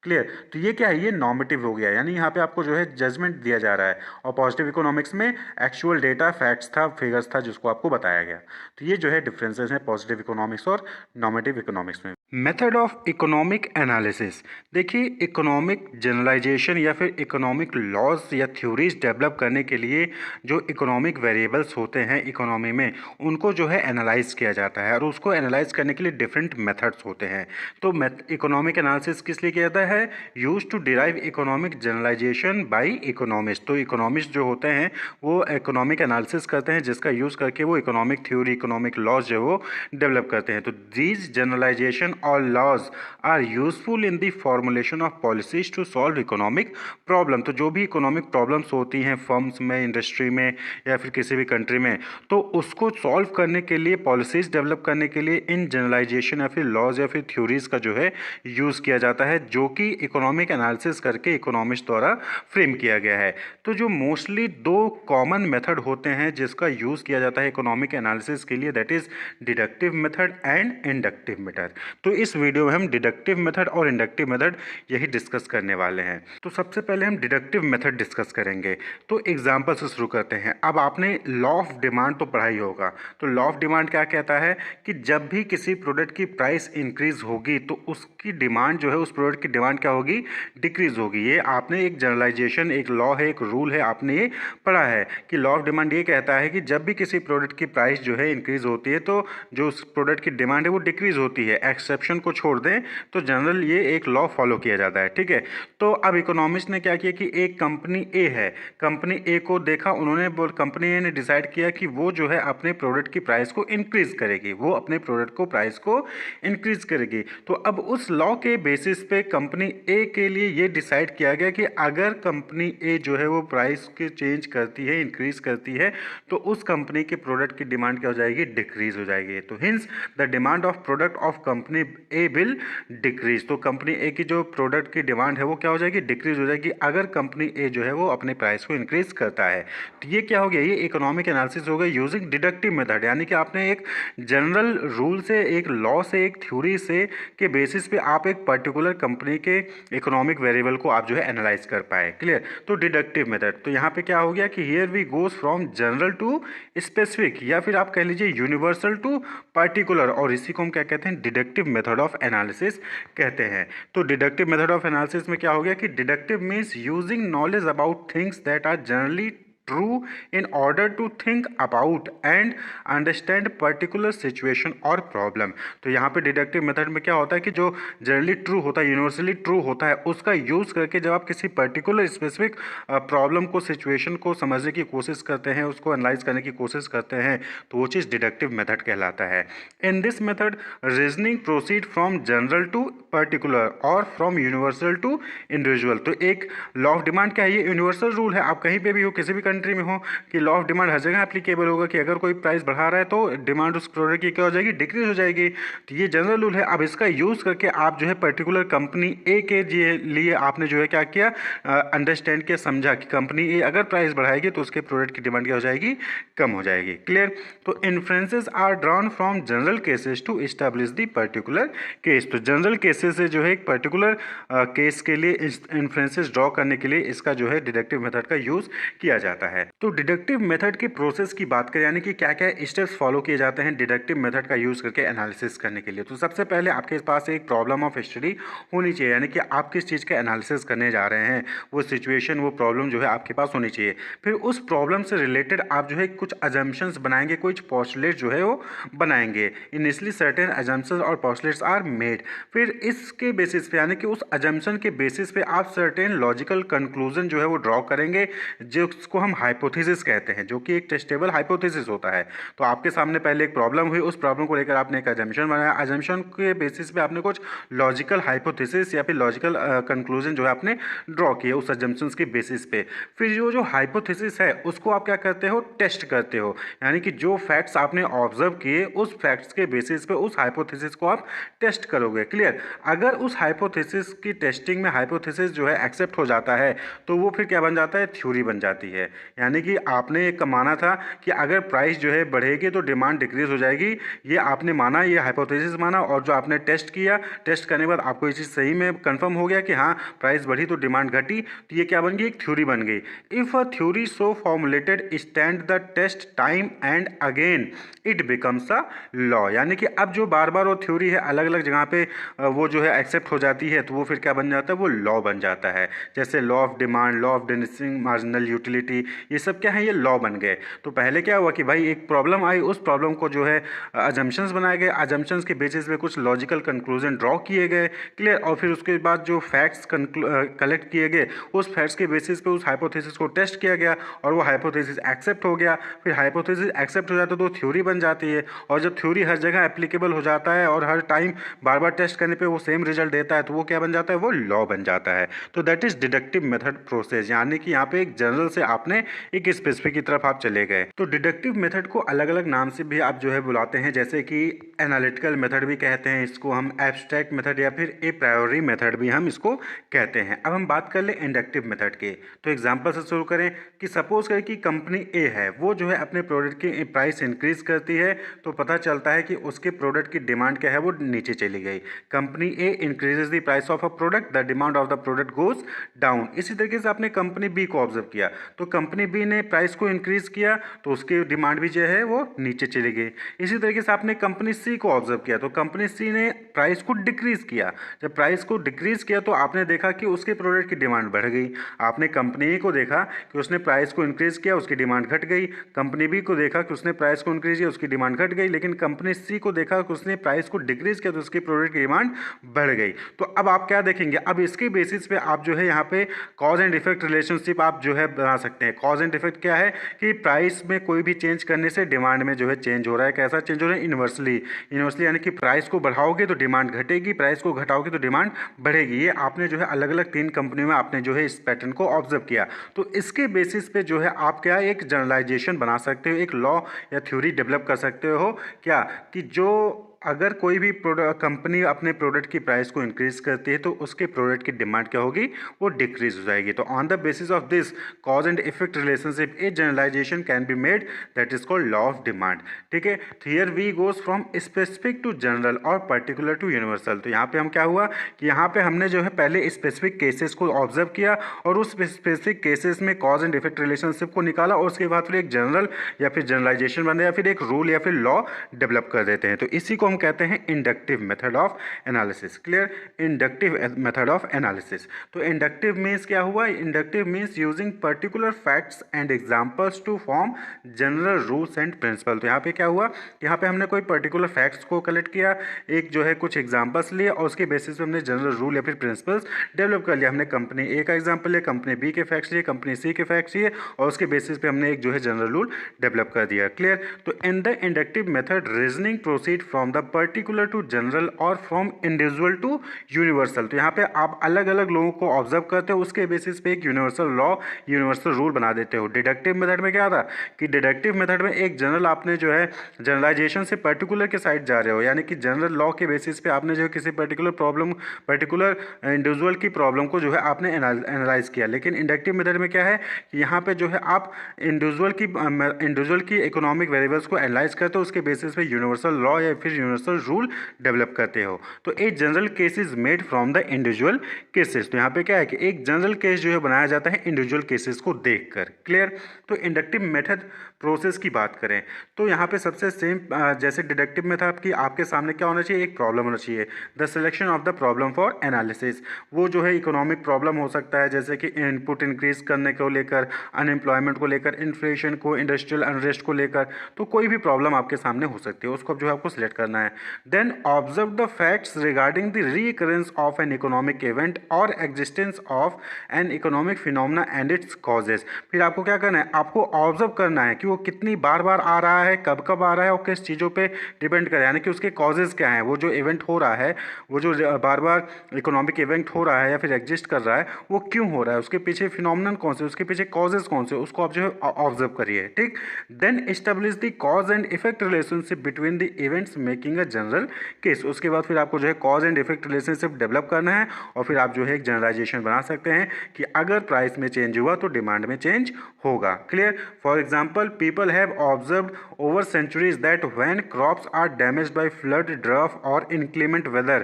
क्लियर। तो ये क्या है, ये नॉर्मेटिव हो गया, यानी यहाँ पे आपको जो है जजमेंट दिया जा रहा है। और पॉजिटिव इकोनॉमिक्स में एक्चुअल डेटा, फैक्ट्स था, फिगर्स था जिसको आपको बताया गया। तो ये जो है डिफरेंसेस हैं पॉजिटिव इकोनॉमिक्स और नॉर्मेटिव इकोनॉमिक्स में। Method of economic analysis. देखिए, इकोनॉमिक जनरलाइजेशन या फिर इकोनॉमिक लॉज या थ्योरीज डेवलप करने के लिए जो इकोनॉमिक वेरिएबल्स होते हैं इकोनॉमी में, उनको जो है एनालाइज किया जाता है और उसको एनालाइज करने के लिए डिफरेंट मेथड्स होते हैं। तो इकोनॉमिक एनालिसिस किस लिए किया जाता है, use to derive economic generalisation by economist. तो इकोनॉमिस्ट जो होते हैं वो इकोनॉमिक एनालिसिस करते हैं जिसका यूज़ करके वो इकोनॉमिक थ्योरी, इकोनॉमिक लॉज जो है वो डेवलप करते हैं। तो दीज जनरलाइजेशन और laws are useful in the formulation of policies to solve economic problem. तो जो भी इकोनॉमिक प्रॉब्लम्स होती हैं फर्म्स में, इंडस्ट्री में या फिर किसी भी कंट्री में, तो उसको सॉल्व करने के लिए, पॉलिसीज डेवलप करने के लिए इन जनरलाइजेशन या फिर लॉज या फिर थ्योरीज का जो है यूज़ किया जाता है, जो कि इकोनॉमिक एनालिसिस करके इकोनॉमिस्ट द्वारा फ्रेम किया गया है। तो जो मोस्टली दो कॉमन मेथड होते हैं जिसका यूज़ किया जाता है इकोनॉमिक एनालिसिस के लिए, that is deductive method and inductive method. तो इस वीडियो में हम डिडक्टिव मेथड और इंडक्टिव मेथड यही डिस्कस करने वाले हैं। तो सबसे पहले हम डिडक्टिव मेथड डिस्कस करेंगे। तो एग्जाम्पल से शुरू करते हैं। अब आपने लॉ ऑफ डिमांड तो पढ़ा ही होगा। तो लॉ ऑफ डिमांड क्या कहता है कि जब भी किसी प्रोडक्ट की प्राइस इंक्रीज होगी तो उसकी डिमांड जो है, उस प्रोडक्ट की डिमांड क्या होगी, डिक्रीज होगी। ये आपने एक जनरलाइजेशन, एक लॉ है, एक रूल है, आपने ये पढ़ा है कि लॉ ऑफ डिमांड ये कहता है कि जब भी किसी प्रोडक्ट की प्राइस जो है इंक्रीज होती है तो जो उस प्रोडक्ट की डिमांड है वो डिक्रीज होती है। एक्सेप्शन को छोड़ दें तो जनरल ये एक लॉ फॉलो किया जाता है। ठीक है। तो अब इकोनॉमिस्ट ने क्या किया कि एक कंपनी ए है, कंपनी ए को देखा उन्होंने, कंपनी ए ने डिसाइड किया कि वो जो है अपने प्रोडक्ट की प्राइस को इंक्रीज करेगी, वो अपने प्रोडक्ट को प्राइस को इंक्रीज करेगी। तो अब उस लॉ के बेसिस पे कंपनी ए के लिए ये डिसाइड किया गया कि अगर कंपनी ए जो है वो प्राइस के चेंज करती है, इंक्रीज करती है, तो उस कंपनी के प्रोडक्ट की डिमांड क्या हो जाएगी, डिक्रीज हो जाएगी। तो hints the demand of product of company A will decrease. तो कंपनी ए की जो प्रोडक्ट की डिमांड है वो क्या हो जाएगी, डिक्रीज हो जाएगी, अगर कंपनी ए जो है वो अपने प्राइस को इंक्रीज करता है। तो ये क्या हो गया, ये इकोनॉमिक एनालिसिस हो गया यूजिंग डिडक्टिव मेथड, यानी कि आपने एक जनरल रूल से, एक लॉ से, एक थ्योरी से के बेसिस पे आप एक पर्टिकुलर कंपनी के इकोनॉमिक वेरिएबल को आप जो है एनालाइज कर पाए। क्लियर। तो डिडक्टिव मेथड, तो यहाँ पे क्या हो गया कि here we goes from general to specific, या फिर आप कह लीजिए यूनिवर्सल टू पर्टिकुलर, और इसी को हम क्या कहते हैं, डिडक्टिव मेथड ऑफ एनालिसिस कहते हैं। तो डिडक्टिव मेथड ऑफ एनालिसिस में क्या हो गया कि deductive means using knowledge about things that are generally true in order to think about and understand particular situation और प्रॉब्लम। तो यहाँ पे डिडक्टिव मेथड में क्या होता है कि जो जनरली ट्रू होता है, यूनिवर्सली ट्रू होता है, उसका यूज़ करके जब आप किसी पर्टिकुलर स्पेसिफिक प्रॉब्लम को, सिचुएशन को समझने की कोशिश करते हैं, उसको एनालाइज करने की कोशिश करते हैं, तो वो चीज़ डिडक्टिव मेथड कहलाता है। In this method reasoning proceed from general to particular और फ्रॉम यूनिवर्सल टू इंडिविजुअल। तो एक लॉ ऑफ डिमांड क्या है, ये यूनिवर्सल रूल है, आप कहीं पे भी हो, किसी भी कंट्री में हो, कि लॉ ऑफ डिमांड हर जगह एप्लीकेबल होगा कि अगर कोई प्राइस बढ़ा रहा है तो डिमांड उस प्रोडक्ट की क्या हो जाएगी, डिक्रीज हो जाएगी। तो ये जनरल रूल है। अब इसका यूज़ करके आप जो है पर्टिकुलर कंपनी ए के लिए आपने जो है क्या किया, अंडरस्टैंड किया, समझा कि कंपनी ए अगर प्राइस बढ़ाएगी तो उसके प्रोडक्ट की डिमांड क्या हो जाएगी, कम हो जाएगी। क्लियर। तो inferences are drawn from general cases to establish the particular case. तो जनरल केसेस से जो है एक पर्टिकुलर केस के लिए इन्फ्रेंसेस ड्रॉ करने के लिए इसका जो है डिडक्टिव मेथड का यूज़ किया जाता है। तो डिडक्टिव मेथड के प्रोसेस की बात करें, यानी कि क्या क्या स्टेप्स फॉलो किए जाते हैं डिडक्टिव मेथड का यूज़ करके एनालिसिस करने के लिए। तो सबसे पहले आपके पास एक प्रॉब्लम ऑफ हिस्ट्री होनी चाहिए, यानी कि आप किस चीज़ का एनालिसिस करने जा रहे हैं, वो सिचुएशन, वो प्रॉब्लम जो है आपके पास होनी चाहिए। फिर उस प्रॉब्लम से रिलेटेड आप जो है कुछ अजम्पशंस बनाएंगे, कुछ पोस्टुलेट जो है वो बनाएंगे। इनिशियली सर्टेन अजम्पशंस और पोस्टुलेट्स आर मेड। फिर इसके बेसिस पे, यानी कि उस अजम्पशन के बेसिस पे आप सर्टेन लॉजिकल कंक्लूजन जो है वो ड्रॉ करेंगे, जिसको हम हाइपोथेसिस कहते हैं, जो कि एक टेस्टेबल हाइपोथेसिस होता है। तो आपके सामने पहले एक प्रॉब्लम हुई, उस प्रॉब्लम को लेकर आपने एक अजम्पशन बनाया, अजम्पशन के बेसिस पे आपने कुछ लॉजिकल हाइपोथेसिस या फिर लॉजिकल कंक्लूजन जो है आपने ड्रॉ किए उस अजम्पशंस के बेसिस पे। फिर जो हाइपोथेसिस है उसको आप क्या करते हो, टेस्ट करते हो, यानी कि जो फैक्ट्स आपने ऑब्जर्व किए उस फैक्ट्स के बेसिस पे उस हाइपोथेसिस को आप टेस्ट करोगे। क्लियर। अगर उस हाइपोथेसिस की टेस्टिंग में हाइपोथेसिस जो है एक्सेप्ट हो जाता है तो वो फिर क्या बन जाता है, थ्योरी बन जाती है। यानी कि आपने एक माना था कि अगर प्राइस जो है बढ़ेगी तो डिमांड डिक्रीज हो जाएगी, ये आपने माना, ये हाइपोथेसिस माना, और जो आपने टेस्ट किया, टेस्ट करने के बाद आपको ये चीज़ सही में कंफर्म हो गया कि हाँ प्राइस बढ़ी तो डिमांड घटी, तो ये क्या बन गई, एक थ्योरी बन गई। If a theory so formulated stand the test time and again it becomes a law. यानी कि अब जो बार बार वो थ्योरी है अलग अलग जगह पे वो जो है एक्सेप्ट हो जाती है, तो वो फिर क्या बन जाता है, वो लॉ बन जाता है। जैसे law of demand, law of diminishing marginal utility, ये सब क्या है, ये लॉ बन गए। तो पहले क्या हुआ कि भाई एक प्रॉब्लम आई, उस प्रॉब्लम को जो है अजम्पशंस बनाए गए, अजम्पशंस के बेसिस पे कुछ लॉजिकल कंक्लूजन ड्रॉ किए गए। क्लियर। और फिर उसके बाद जो फैक्ट्स कलेक्ट किए गए उस फैक्ट्स के बेसिस पे उस हाइपोथेसिस को टेस्ट किया गया और वो हाइपोथेसिस एक्सेप्ट हो गया। फिर हाइपोथेसिस एक्सेप्ट हो जाता है तो थ्योरी बन जाती है, और जब थ्योरी हर जगह एप्लीकेबल हो जाता है और हर टाइम बार बार टेस्ट करने पे वो सेम रिजल्ट देता है, तो वो क्या बन जाता है, वो लॉ बन जाता है। तो that is deductive method process, यानी कि यहाँ पे एक जनरल से आपने एक स्पेसिफिक की तरफ आप चले गए। तो डिडक्टिव मेथड को अलग अलग नाम से भी आप जो है बुलाते हैं, जैसे कि एनालिटिकल मेथड भी कहते हैं इसको हम, एब्स्ट्रैक्ट मेथड या फिर ए प्रायोरी मेथड भी हम इसको कहते हैं। अब हम बात कर ले इंडक्टिव मेथड के। तो एग्जांपल से शुरू करें कि सपोज करें कि कंपनी ए है, वो जो है अपने प्रोडक्ट की प्राइस इंक्रीज करती है, तो पता चलता है कि उसके प्रोडक्ट की डिमांड क्या है, वो नीचे चली गई। Company A increases the price of a product, the demand of the product goes down. इसी तरीके से आपने कंपनी बी को ऑब्जर्व किया, तो कंपनी बी ने प्राइस को इंक्रीज किया तो उसकी डिमांड भी जो है वो नीचे चली गई। इसी तरीके से आपने कंपनी सी को ऑब्जर्व किया, तो कंपनी सी ने प्राइस को डिक्रीज किया। जब प्राइस को डिक्रीज किया तो आपने देखा कि उसके प्रोडक्ट की डिमांड बढ़ गई। आपने कंपनी ए को देखा कि उसने प्राइस को इंक्रीज किया, उसकी डिमांड घट गई। कंपनी बी को देखा कि उसने प्राइस को इंक्रीज किया, उसकी डिमांड घट गई। लेकिन कंपनी सी को देखा कि उसने प्राइस को डिक्रीज किया तो उसकी प्रोडक्ट की डिमांड बढ़ गई। तो अब आप क्या देखेंगे, अब इसके बेसिस पे आप जो है यहाँ पे कॉज एंड इफेक्ट रिलेशनशिप आप जो है बना सकते हैं। कॉज एंड इफेक्ट क्या है कि प्राइस में कोई भी चेंज करने से डिमांड में जो है चेंज हो रहा है। कैसा चेंज हो रहा है, इन्वर्सली। इन्वर्सली यानी कि प्राइस को बढ़ाओगे तो डिमांड घटेगी, प्राइस को घटाओगे तो डिमांड बढ़ेगी। ये आपने जो है अलग अलग 3 कंपनियों में आपने जो है इस पैटर्न को ऑब्जर्व किया। तो इसके बेसिस पे जो है आप क्या एक जनरलाइजेशन बना सकते हो, एक लॉ या थ्योरी डेवलप कर सकते हो क्या, कि जो अगर कोई भी कंपनी अपने प्रोडक्ट की प्राइस को इंक्रीज करती है तो उसके प्रोडक्ट की डिमांड क्या होगी, वो डिक्रीज हो जाएगी। तो on the basis of this cause and effect relationship a generalization can be made, that is called law of demand. ठीक है। तो here we goes from specific to general और पर्टिकुलर टू यूनिवर्सल। तो यहाँ पे हम क्या हुआ कि यहाँ पे हमने जो है पहले स्पेसिफिक केसेस को ऑब्जर्व किया और उस स्पेसिफिक केसेस में कॉज एंड इफेक्ट रिलेशनशिप को निकाला, और उसके बाद फिर एक जनरल या फिर जनरलाइजेशन बना या फिर एक रूल या फिर लॉ डेवलप कर देते हैं। तो इसी को हम कहते हैं inductive method of analysis. Clear, inductive method of analysis. तो इंडक्टिव मीन्स क्या हुआ, inductive means using particular facts and examples to form general rules and principle. तो यहाँ पे क्या हुआ, यहाँ पे हमने कोई पर्टिकुलर फैक्ट्स को कलेक्ट किया, एक जो है कुछ एग्जांपल्स लिए और उसके बेसिस पे हमने जनरल रूल या फिर प्रिंसिपल्स डेवलप कर लिया। हमने कंपनी ए का एग्जांपल लिया, कंपनी बी के फैक्ट्स लिए, कंपनी सी के फैक्ट्स लिए और उसके बेसिस पे हमने एक जो है जनरल रूल डेवलप कर दिया। क्लियर। तो in the inductive method reasoning proceed from the particular to general और फ्रॉम इंडिविजुअल टू यूनिवर्सल। तो यहाँ पे आप अलग अलग लोगों को ऑब्जर्व करते हो, उसके बेसिस पे एक यूनिवर्सल लॉ, यूनिवर्सल रूल बना देते हो। डिडक्टिव मेथड में क्या था कि डिडक्टिव मेथड में एक जनरल आपने जो है जनरलाइजेशन से पर्टिकुलर के साइड जा रहे हो, यानी कि जनरल लॉ के बेसिस पे आपने जो है किसी पर्टिकुलर प्रॉब्लम, पर्टिकुलर इंडिविजुअल की प्रॉब्लम को जो है आपने एनालाइज किया। लेकिन इंडक्टिव मेथड में क्या है कि यहाँ पे जो है आप इंडिविजुअल की इकोनॉमिक वेरिएबल्स को एनालाइज करते हो, उसके बेसिस पे यूनिवर्सल लॉ या फिर यूनिवर्सल रूल डेवलप करते हो। तो a general case is made from the individual cases. तो यहाँ पे क्या है कि एक जनरल केस जो है बनाया जाता है इंडिविजुअल केसेस को देखकर। क्लियर। तो इंडक्टिव मेथड प्रोसेस की बात करें तो यहाँ पे सबसे सेम जैसे डिडक्टिव में था आपकी, आपके सामने क्या होना चाहिए, एक प्रॉब्लम होना चाहिए, the selection of the problem for analysis. वो जो है इकोनॉमिक प्रॉब्लम हो सकता है, जैसे कि इनपुट इंक्रीज करने को लेकर, अनएम्प्लॉयमेंट को लेकर, इन्फ्लेशन को, इंडस्ट्रियल अनरेस्ट को लेकर, तो कोई भी प्रॉब्लम आपके सामने हो सकती है, उसको जो है आपको सिलेक्ट करना है। Then observe the facts regarding the recurrence of an economic event और existence of an economic phenomena and its causes. फिर आपको क्या करना है, आपको ऑब्जर्व करना है कि वो कितनी बार बार आ रहा है, कब कब आ रहा है और किस चीज़ों पे डिपेंड करे, यानी कि उसके कॉजेज क्या हैं, वो जो इवेंट हो रहा है, वो जो बार बार इकोनॉमिक इवेंट हो रहा है या फिर एग्जिस्ट कर रहा है, वो क्यों हो रहा है, उसके पीछे फिनोमेनन कौन से, उसके पीछे कॉजेज कौन से, उसको आप जो है ऑब्जर्व करिए। ठीक। Then establish the cause and effect relationship between the events making a general case. उसके बाद फिर आपको जो है cause and effect relationship develop करना है और फिर आप जो है एक जनरलाइजेशन बना सकते हैं कि अगर प्राइस में चेंज हुआ तो डिमांड में चेंज होगा। Clear. For example, people have observed over centuries that when crops are damaged by flood, drought or inclement weather,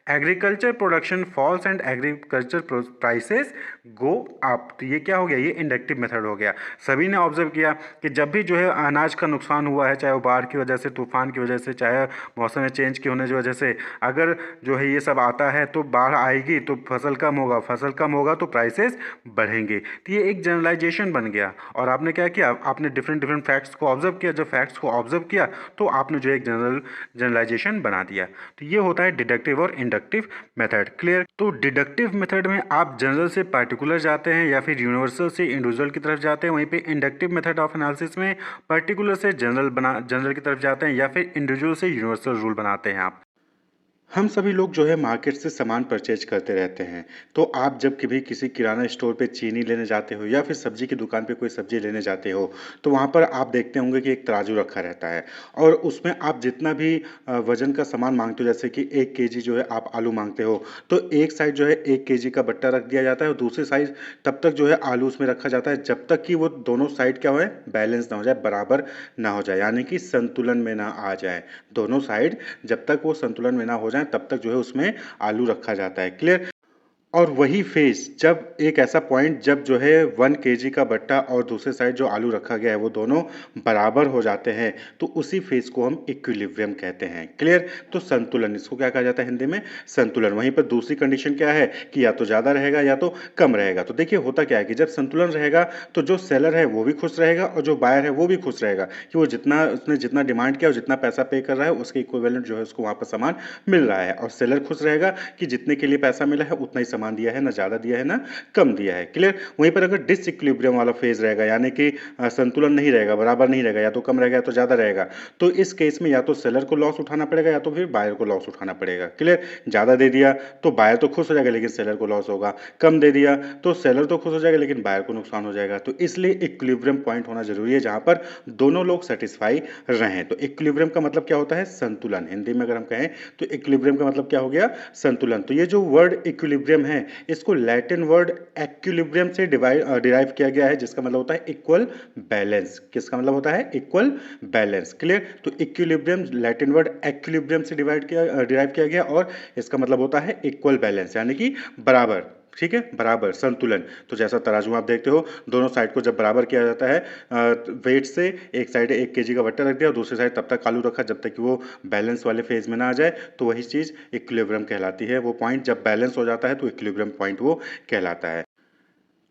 agriculture production falls and agriculture prices go up। तो ये क्या हो गया, ये इंडक्टिव मेथड हो गया। सभी ने ऑब्जर्व किया कि जब भी जो है अनाज का नुकसान हुआ है, चाहे वो बाढ़ की वजह से, तूफान की वजह से, चाहे मौसम में चेंज की होने की वजह से, अगर जो है ये सब आता है तो बाढ़ आएगी तो फसल कम होगा, फसल कम होगा तो प्राइसेस बढ़ेंगे। तो ये एक जनरलाइजेशन बन गया और आपने क्या किया, आपने डिफरेंट डिफरेंट फैक्ट्स को ऑब्जर्व किया, जब फैक्ट्स को ऑब्जर्व किया तो आपने जो एक जनरलाइजेशन बना दिया। तो ये होता है डिडक्टिव और इंडक्टिव मेथड। क्लियर। तो डिडक्टिव मेथड में आप जनरल से पार्टिकुलर जाते हैं या फिर यूनिवर्सल से इंडिविजुअल की तरफ जाते हैं, वहीं पे इंडक्टिव मेथड ऑफ एनालिसिस में पर्टिकुलर से जनरल की तरफ जाते हैं या फिर इंडिविजुअल से यूनिवर्सल रूल बनाते हैं। आप हम सभी लोग जो है मार्केट से सामान परचेज करते रहते हैं। तो आप जब कभी किसी किराना स्टोर पे चीनी लेने जाते हो या फिर सब्जी की दुकान पे कोई सब्जी लेने जाते हो, तो वहाँ पर आप देखते होंगे कि एक तराजू रखा रहता है और उसमें आप जितना भी वजन का सामान मांगते हो, जैसे कि 1 केजी जो है आप आलू मांगते हो, तो एक साइड जो है 1 केजी का बट्टा रख दिया जाता है और दूसरी साइड तब तक जो है आलू उसमें रखा जाता है जब तक कि वो दोनों साइड क्या हो, बैलेंस ना हो जाए, बराबर ना हो जाए, यानी कि संतुलन में ना आ जाए। दोनों साइड जब तक वो संतुलन में ना हो जाए तब तक जो है उसमें आलू रखा जाता है। क्लियर। और वही फेज, जब एक ऐसा पॉइंट जब जो है 1 केजी का बट्टा और दूसरे साइड जो आलू रखा गया है वो दोनों बराबर हो जाते हैं, तो उसी फेज को हम इक्विलिब्रियम कहते हैं। क्लियर। तो संतुलन, इसको क्या कहा जाता है हिंदी में, संतुलन। वहीं पर दूसरी कंडीशन क्या है कि या तो ज़्यादा रहेगा या तो कम रहेगा। तो देखिए होता क्या है कि जब संतुलन रहेगा तो जो सेलर है वो भी खुश रहेगा और जो बायर है वो भी खुश रहेगा कि वो उसने जितना डिमांड किया और जितना पैसा पे कर रहा है उसके इक्विवेलेंट जो है उसको वहाँ पर सामान मिल रहा है, और सेलर खुश रहेगा कि जितने के लिए पैसा मिला है उतना ही सामान दिया है, ना ज़्यादा दिया है ना कम दिया है। क्लियर। वहीं पर अगर डिसइक्विलिब्रियम वाला फेज रहेगा, यानी कि संतुलन नहीं रहेगा, बराबर नहीं रहेगा, या तो कम रहेगा या तो ज़्यादा रहेगा, तो इस केस में या तो सेलर को लॉस उठाना पड़ेगा या तो फिर बायर को लॉस उठाना पड़ेगा। क्लियर। ज़्यादा दे दिया तो बायर तो खुश हो जाएगा लेकिन सेलर को लॉस होगा, कम दे दिया तो सेलर तो खुश हो जाएगा लेकिन बायर को नुकसान हो जाएगा। तो इसलिए इक्विलिब्रियम पॉइंट होना जरूरी है जहां पर दोनों लोग सेटिस्फाई रहें। तो इक्विलिब्रियम का मतलब क्या होता है, संतुलन। हिंदी में अगर हम कहें तो इक्विलिब्रियम का मतलब क्या हो गया, संतुलन। तो ये जो वर्ड इक्विलिब्रियम है इसको लैटिन वर्ड एक्विलिब्रियम से डिराइव किया गया है, जिसका मतलब होता है इक्वल बैलेंस। किसका मतलब होता है, इक्वल बैलेंस। क्लियर। तो इक्विलिब्रियम लैटिन वर्ड एक्विलिब्रियम से डिराइव किया गया और इसका मतलब होता है इक्वल बैलेंस, यानी कि बराबर। ठीक है, बराबर संतुलन। तो जैसा तराजू में आप देखते हो, दोनों साइड को जब बराबर किया जाता है वेट से, एक साइड 1 केजी का वट्टा रख दिया और दूसरी साइड तब तक आलू रखा जब तक कि वो बैलेंस वाले फेज में ना आ जाए, तो वही चीज़ इक्विलिब्रियम कहलाती है। वो पॉइंट जब बैलेंस हो जाता है तो इक्विलिब्रियम पॉइंट वो कहलाता है।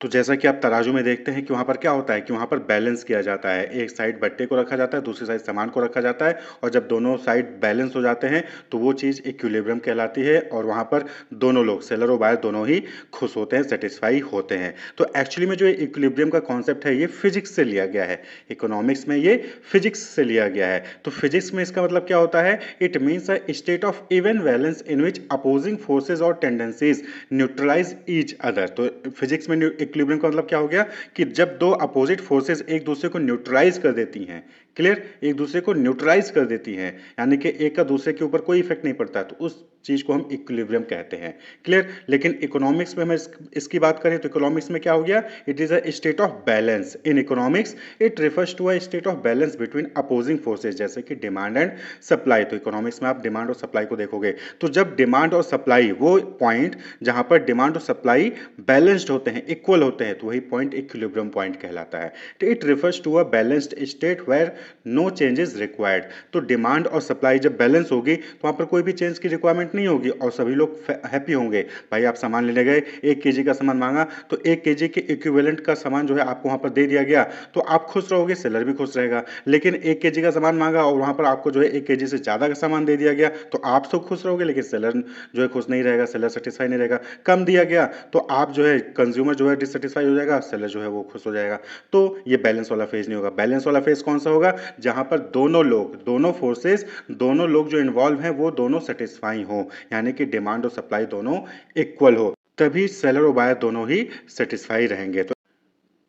तो जैसा कि आप तराजू में देखते हैं कि वहाँ पर क्या होता है कि वहाँ पर बैलेंस किया जाता है। एक साइड बट्टे को रखा जाता है, दूसरी साइड सामान को रखा जाता है, और जब दोनों साइड बैलेंस हो जाते हैं तो वो चीज़ इक्विलिब्रियम कहलाती है, और वहाँ पर दोनों लोग, सेलर और बायर, दोनों ही खुश होते हैं, सेटिस्फाई होते हैं। तो एक्चुअली में जो ये इक्विलिब्रियम का कॉन्सेप्ट है ये फिजिक्स से लिया गया है। इकोनॉमिक्स में ये फिजिक्स से लिया गया है। तो फिजिक्स में इसका मतलब क्या होता है? It means a state of even balance in which opposing forces और टेंडेंसीज न्यूट्रलाइज ईच अदर। तो फिजिक्स में इक्विलिब्रियम का मतलब क्या हो गया कि जब दो अपोजिट फोर्सेस एक दूसरे को न्यूट्रलाइज कर देती हैं, क्लियर, एक दूसरे को न्यूट्रलाइज कर देती हैं, यानी कि एक का दूसरे के ऊपर कोई इफेक्ट नहीं पड़ता, तो उस चीज को हम इक्विलिब्रियम कहते हैं, क्लियर। लेकिन इकोनॉमिक्स में हम इसकी बात करें तो इकोनॉमिक्स में क्या हो गया? It is a state of balance. In economics it refers to a state of balance between opposing forces, जैसे कि डिमांड एंड सप्लाई। तो इकोनॉमिक्स में आप डिमांड और सप्लाई को देखोगे, तो जब डिमांड और सप्लाई, वो पॉइंट जहां पर डिमांड और सप्लाई बैलेंस्ड होते हैं, इक्वल होते हैं, तो वही पॉइंट इक्विलिब्रियम पॉइंट कहलाता है। तो it refers to a balanced state where no change is required. तो डिमांड और सप्लाई जब बैलेंस होगी तो वहां पर कोई भी चेंज की रिक्वायरमेंट नहीं होगी और सभी लोग हैप्पी होंगे। भाई आप सामान लेने गए, 1 केजी का सामान मांगा, तो 1 केजी के इक्विवेलेंट का सामान जो है आपको वहां पर दे दिया गया, तो आप खुश रहोगे, सेलर भी खुश रहेगा। लेकिन 1 केजी का सामान मांगा और वहां पर आपको जो है 1 केजी से ज्यादा का सामान दे दिया गया, तो आप तो खुश रहोगे लेकिन सेलर जो है खुश नहीं रहेगा, सेलर सेटिस्फाई नहीं रहेगा। कम दिया गया तो आप जो है, कंज्यूमर जो है डिससेटिस्फाई हो जाएगा, सेलर जो है वो खुश हो जाएगा। तो ये बैलेंस वाला फेज नहीं होगा। बैलेंस वाला फेज कौन सा होगा? जहां पर दोनों लोग, दोनों फोर्सेस, दोनों लोग जो इन्वॉल्व हैं वो दोनों सेटिस्फाई हो, यानी कि डिमांड और सप्लाई दोनों इक्वल हो, तभी सेलर और बायर दोनों ही सेटिस्फाई रहेंगे। तो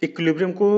इक्विलिब्रियम को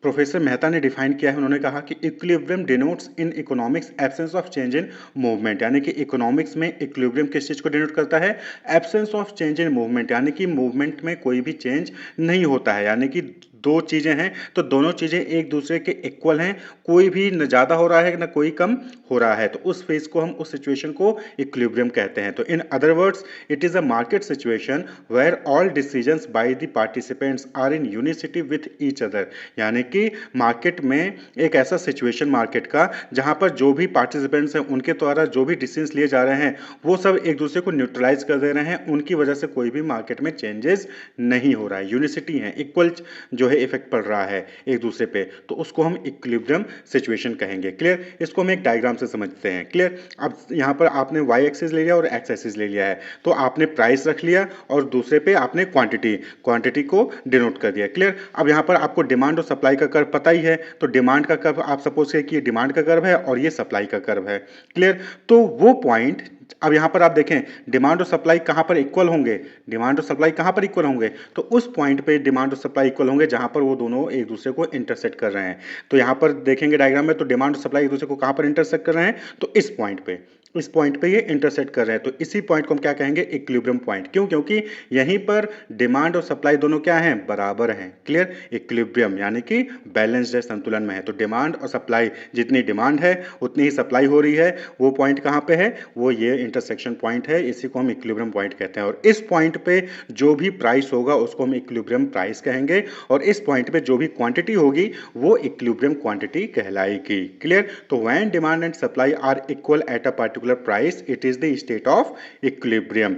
प्रोफेसर मेहता ने डिफाइन किया है। उन्होंने कहा कि equilibrium denotes in economics absence of change in movement, यानी कि इकोनॉमिक्स में इक्विलिब्रियम किस चीज को डिनोट करता है? Absence of change in movement, यानी कि मूवमेंट में कोई भी चेंज नहीं होता है, यानी कि दो चीजें हैं तो दोनों चीजें एक दूसरे के इक्वल हैं, कोई भी न ज्यादा हो रहा है न कोई कम हो रहा है, तो उस फेज को हम, उस सिचुएशन को इक्विलिब्रियम कहते हैं। तो in other words it is a market situation where all decisions by the participants are in unicity with each other, यानी कि मार्केट में एक ऐसा सिचुएशन मार्केट का जहां पर जो भी पार्टिसिपेंट्स हैं उनके द्वारा जो भी डिसीजंस लिए जा रहे हैं वो सब एक दूसरे को न्यूट्रलाइज कर दे रहे हैं, उनकी वजह से कोई भी मार्केट में चेंजेस नहीं हो रहा है, यूनिसिटी है, इक्वल जो है इफेक्ट पड़ रहा है एक दूसरे पे, तो उसको हम इक्विलिब्रियम सिचुएशन कहेंगे, क्लियर। इसको हम एक डायग्राम से समझते हैं, क्लियर। अब यहां पर आपने वाई एक्सिस ले लिया और एक्स एक्सिस ले लिया है, तो आपने प्राइस रख लिया और दूसरे पे आपने क्वांटिटी को डिनोट कर दिया, क्लियर। अब यहां पर आपको डिमांड और सप्लाई का कर्व पता ही है, तो डिमांड का कर्व आप सपोज करिए कि ये डिमांड का कर्व है और ये सप्लाई का कर्व है, क्लियर। तो वो पॉइंट, अब यहां पर आप देखें डिमांड और सप्लाई कहां पर इक्वल होंगे, डिमांड और सप्लाई कहां पर इक्वल होंगे, तो उस पॉइंट पे डिमांड और सप्लाई इक्वल होंगे जहां पर वो दोनों एक दूसरे को इंटरसेक्ट कर रहे हैं। तो यहां पर देखेंगे डायग्राम में, तो डिमांड और सप्लाई एक दूसरे को कहां पर इंटरसेक्ट कर रहे हैं, तो इस पॉइंट पे ये इंटरसेक्ट कर रहे हैं, तो इसी पॉइंट को हम क्या कहेंगे? Equilibrium point. क्यों? क्योंकि यहीं पर डिमांड और सप्लाई दोनों क्या हैं? बराबर हैं, क्लियर। इक्विलिब्रियम यानी कि बैलेंस्ड है, संतुलन में है, तो डिमांड और सप्लाई, जितनी डिमांड है उतनी ही सप्लाई हो रही है, वो पॉइंट कहां पे है? वो ये इंटरसेक्शन पॉइंट है, इसी को हम इक्विलिब्रियम पॉइंट कहते हैं। और इस पॉइंट पे जो भी प्राइस होगा उसको हम इक्विलिब्रियम प्राइस कहेंगे, और इस पॉइंट पे जो भी क्वांटिटी होगी वो इक्विलिब्रियम क्वांटिटी कहलाएगी, क्लियर। तो when demand and supply are equal at a particular price, it is the state of equilibrium.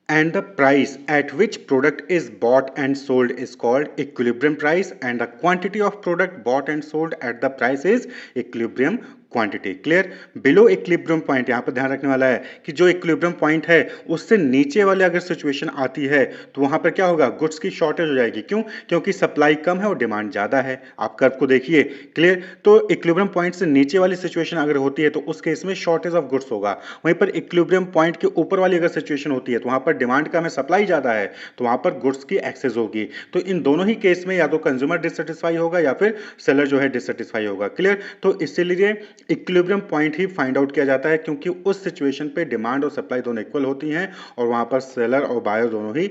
And the price at which product is bought and sold is called equilibrium price, and the quantity of product bought and sold at the price is equilibrium quantity, clear. Below equilibrium point, यहां पर ध्यान रखने वाला है कि जो equilibrium point है उससे नीचे वाले अगर सिचुएशन आती है तो वहां पर क्या होगा? गुड्स की शॉर्टेज हो जाएगी। क्यों? क्योंकि सप्लाई कम है और डिमांड ज्यादा है। आप कर्व को देखिए, क्लियर। तो इक्विलिब्रियम पॉइंट से नीचे वाली सिचुएशन अगर होती है तो उस केस में शॉर्टेज ऑफ गुड्स होगा। वहीं पर इक्विलिब्रियम पॉइंट के ऊपर वाली अगर सिचुएशन होती है तो वहां पर डिमांड कम है, सप्लाई ज्यादा है, तो वहां पर गुड्स की एक्सेस होगी। तो इन दोनों ही केस में या तो कंज्यूमर डिससेटिस्फाई होगा या फिर सेलर जो है डिससेटिस्फाई होगा, क्लियर। तो इसीलिए इक्विलिब्रियम पॉइंट ही फाइंड आउट किया जाता है, क्योंकि उस सिचुएशन पे डिमांड और सप्लाई दोनों इक्वल होती हैं और वहाँ पर सेलर और बायर दोनों ही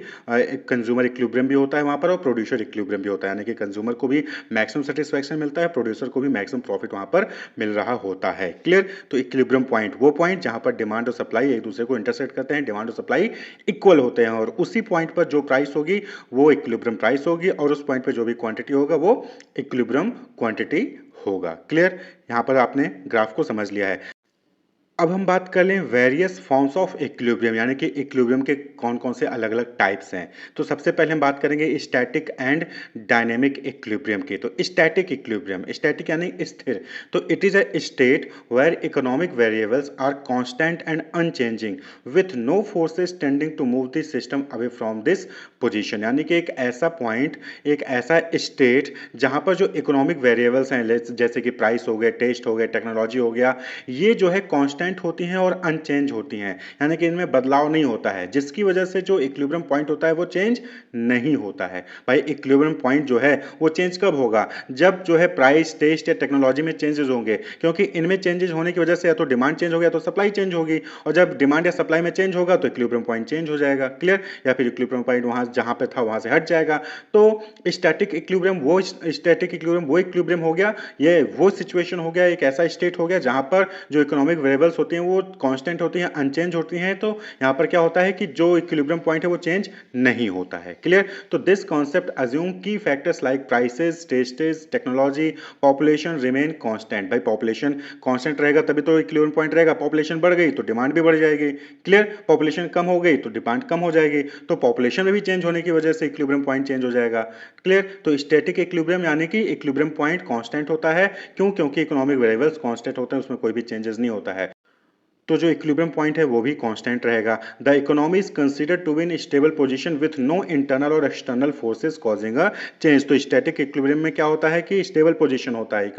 कंज्यूमर इक्विलिब्रियम भी होता है वहाँ पर और प्रोड्यूसर इक्विलिब्रियम भी होता है, यानी कि कंज्यूमर को भी मैक्सिमम सेटिस्फैक्शन मिलता है, प्रोड्यूसर को भी मैक्सिमम प्रॉफिट वहाँ पर मिल रहा होता है। क्लियर? तो इक्विलिब्रियम पॉइंट वो पॉइंट जहाँ पर डिमांड और सप्लाई एक दूसरे को इंटरसेक्ट करते हैं, डिमांड और सप्लाई इक्वल होते हैं और उसी पॉइंट पर जो प्राइस होगी वो इक्विलिब्रियम प्राइस होगी और उस पॉइंट पर जो भी क्वांटिटी होगा वो इक्विलिब्रियम क्वांटिटी होगा। क्लियर? यहाँ पर आपने ग्राफ को समझ लिया है। अब हम बात कर लें वेरियस फॉर्म्स ऑफ इक्विलिब्रियम, यानी कि इक्विलिब्रियम के कौन कौन से अलग अलग टाइप्स हैं। तो सबसे पहले हम बात करेंगे स्टैटिक एंड डायनेमिक इक्विलिब्रियम की। तो स्टैटिक इक्विलिब्रियम, स्टैटिक यानी स्थिर, तो it is a state where economic variables are constant and unchanging with no forces tending to move the system away from this position, यानी कि एक ऐसा पॉइंट, एक ऐसा स्टेट जहां पर जो इकोनॉमिक वेरिएबल्स हैं जैसे कि प्राइस हो गए, टेस्ट हो गए, टेक्नोलॉजी हो गया, ये जो है कांस्टेंट होती हैं और अनचेंज होती हैं, यानी कि इनमें बदलाव नहीं होता है, जिसकी वजह से जो इक्विलिब्रियम पॉइंट होता है वो चेंज नहीं होता है। भाई इक्विलिब्रियम पॉइंट जो है वो चेंज कब होगा? जब जो है प्राइस, टेस्ट या टेक्नोलॉजी में चेंजेस होंगे, क्योंकि इनमें चेंजेस होने की वजह से या तो डिमांड चेंज हो गया तो सप्लाई चेंज होगी, और जब डिमांड या सप्लाई में चेंज होगा तो इक्विलिब्रियम पॉइंट चेंज हो जाएगा। क्लियर? या फिर इक्विलिब्रियम पॉइंट वहां जहां पे था वहां से हट जाएगा। तो स्टैटिक इक्विलिब्रियम वो इक्विलिब्रियम हो गया, ये वो सिचुएशन हो गया, एक ऐसा स्टेट हो गया जहां पर जो इकोनॉमिक वेरिएबल्स होती हैं वो कांस्टेंट होती हैं, अनचेंज होती हैं। तो यहां पर क्या होता है कि जो इक्विलिब्रियम पॉइंट है वो चेंज नहीं होता है। क्लियर? तो दिस कॉन्सेप्ट अज्यूम की factors like prices, tastes, technology, population remain constant. भाई पॉपुलेशन कांस्टेंट रहेगा तभी तो इक्विलिब्रियम पॉइंट रहेगा, पॉपुलेशन बढ़ गई तो डिमांड भी बढ़ जाएगी। क्लियर? पॉपुलेशन कम हो गई तो डिमांड कम हो जाएगी, तो पॉपुलेशन में भी चेंज होने की वजह से इक्विलिब्रियम पॉइंट चेंज हो जाएगा। क्लियर? तो स्टैटिक इक्विलिब्रियम यानी कि इक्विलिब्रियम पॉइंट कांस्टेंट होता है, क्यों? क्योंकि इकोनॉमिक वेरिएबल्स कांस्टेंट होते हैं, उसमें कोई भी चेंजेस नहीं होता है, तो जो इक्विलिब्रियम पॉइंट है वो भी कांस्टेंट रहेगा। The economy is considered to be in stable position with no internal और external forces causing a change. तो स्टैटिक इक्विलिब्रियम में क्या होता है कि स्टेबल पोजीशन होता है,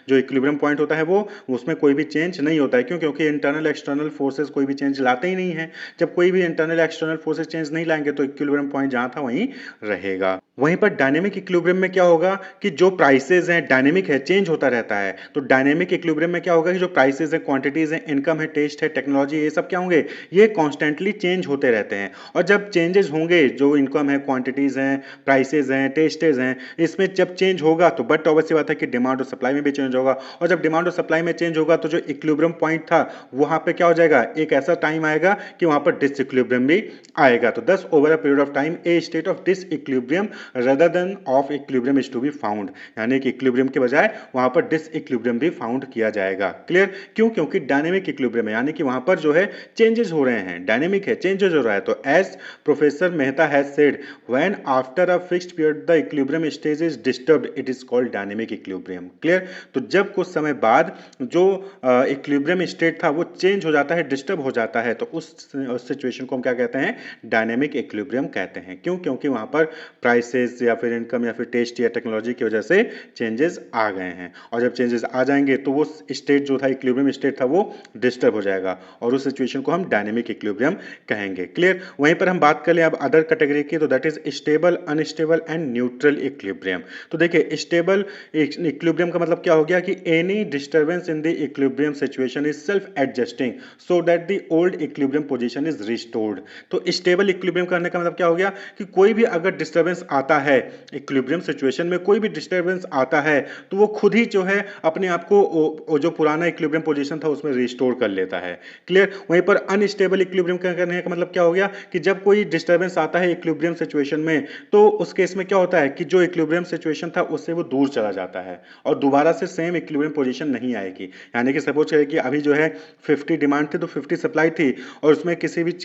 जो इक्विलिब्रियम पॉइंट होता है वो उसमें कोई भी चेंज नहीं होता है। क्यों? क्योंकि इंटरनल एक्सटर्नल फोर्सेस कोई भी चेंज लाते ही नहीं है। जब कोई भी इंटरनल एक्सटर्नल फोर्सेस चेंज नहीं लाएंगे तो इक्विलिब्रियम पॉइंट जहां था वहीं रहेगा। वहीं पर डायनेमिक इक्विलिब्रियम में क्या होगा कि जो प्राइसेस हैं, डायनेमिक है, चेंज होता रहता है। तो डायनेमिक इक्विलिब्रियम में क्या होगा कि जो प्राइसेस है, क्वांटिटीज है, इनकम है, टेस्ट है, टेक्नोलॉजी, ये सब क्या होंगे? ये कॉन्स्टेंटली चेंज होते रहते हैं। और जब चेंजेस होंगे, जो इनकम है, क्वांटिटीज हैं, प्राइसेस हैं, टेस्टेज हैं, इसमें जब चेंज होगा तो बट ऑब्वियस बात है कि डिमांड और सप्लाई में भी चेंज होगा, और जब डिमांड और सप्लाई में चेंज होगा तो जो इक्विलिब्रियम पॉइंट था वहां पे क्या हो जाएगा? एक ऐसा टाइम आएगा कि वहां पर डिसइक्विलिब्रियम भी आएगा। तो दस over a period of time A state of disequilibrium rather than of equilibrium is to be found, यानी कि इक्विलिब्रियम के बजाय वहां पर डिसइक्विलिब्रियम भी फाउंड किया जाएगा। क्लियर? क्यों? क्योंकि डायनेमिक इक्विलिब्रियम है, यानी कि वहां पर जो है चेंजेस हो रहे हैं, डायनेमिक है, चेंजेस हो रहा है। तो as professor Mehta has said, when after a fixed period the equilibrium stage is disturbed it is called dynamic equilibrium. Clear? तो जब कुछ समय बाद जो इक्विलिब्रियम स्टेट था वो चेंज हो जाता है, डिस्टर्ब हो जाता है, तो उस सिचुएशन को हम क्या कहते हैं? डायनेमिक इक्विलिब्रियम कहते हैं। क्यों? क्योंकि वहां पर प्राइसेस या फिर इनकम या फिर टेस्ट या टेक्नोलॉजी की वजह से चेंजेस आ गए हैं, और जब चेंजेस आ जाएंगे तो वो स्टेट जो था, इक्विलिब्रियम स्टेट था, वो डिस्टर्ब हो जाएगा और उस सिचुएशन को हम डायनेमिक इक्विलिब्रियम कहेंगे। क्लियर? वहीं पर हम बात कर लें अब अदर कैटेगरी की, तो that is stable, unstable and neutral equilibrium. तो देखिए स्टेबल इक्विलिब्रियम का मतलब क्या हो गया कि any disturbance in the equilibrium situation is self adjusting so that the old equilibrium position is restored. तो स्टेबल इक्विलिब्रियम करने का मतलब क्या हो गया कि कोई भी अगर डिस्टर्बेंस आता है, इक्विलिब्रियम सिचुएशन में कोई भी डिस्टर्बेंस आता है, तो वो खुद ही जो है अपने आप को जो पुराना इक्विलिब्रियम पोजीशन था उसमें रिस्टोर कर लेता है। क्लियर? वहीं पर अनस्टेबल इक्विलिब्रियम करने का मतलब क्या हो गया कि जब कोई डिस्टर्बेंस आता है इक्विलिब्रियम सिचुएशन में, तो उस केस में क्या होता है कि जो इक्विलिब्रियम सिचुएशन था उससे वो दूर चला जाता है और दोबारा से सेम इक्विलिब्रियम पोजीशन नहीं आएगी। यानी कि सपोज करें कि अभी जो है 50 डिमांड थी तो 50 सप्लाई थी, और उसमें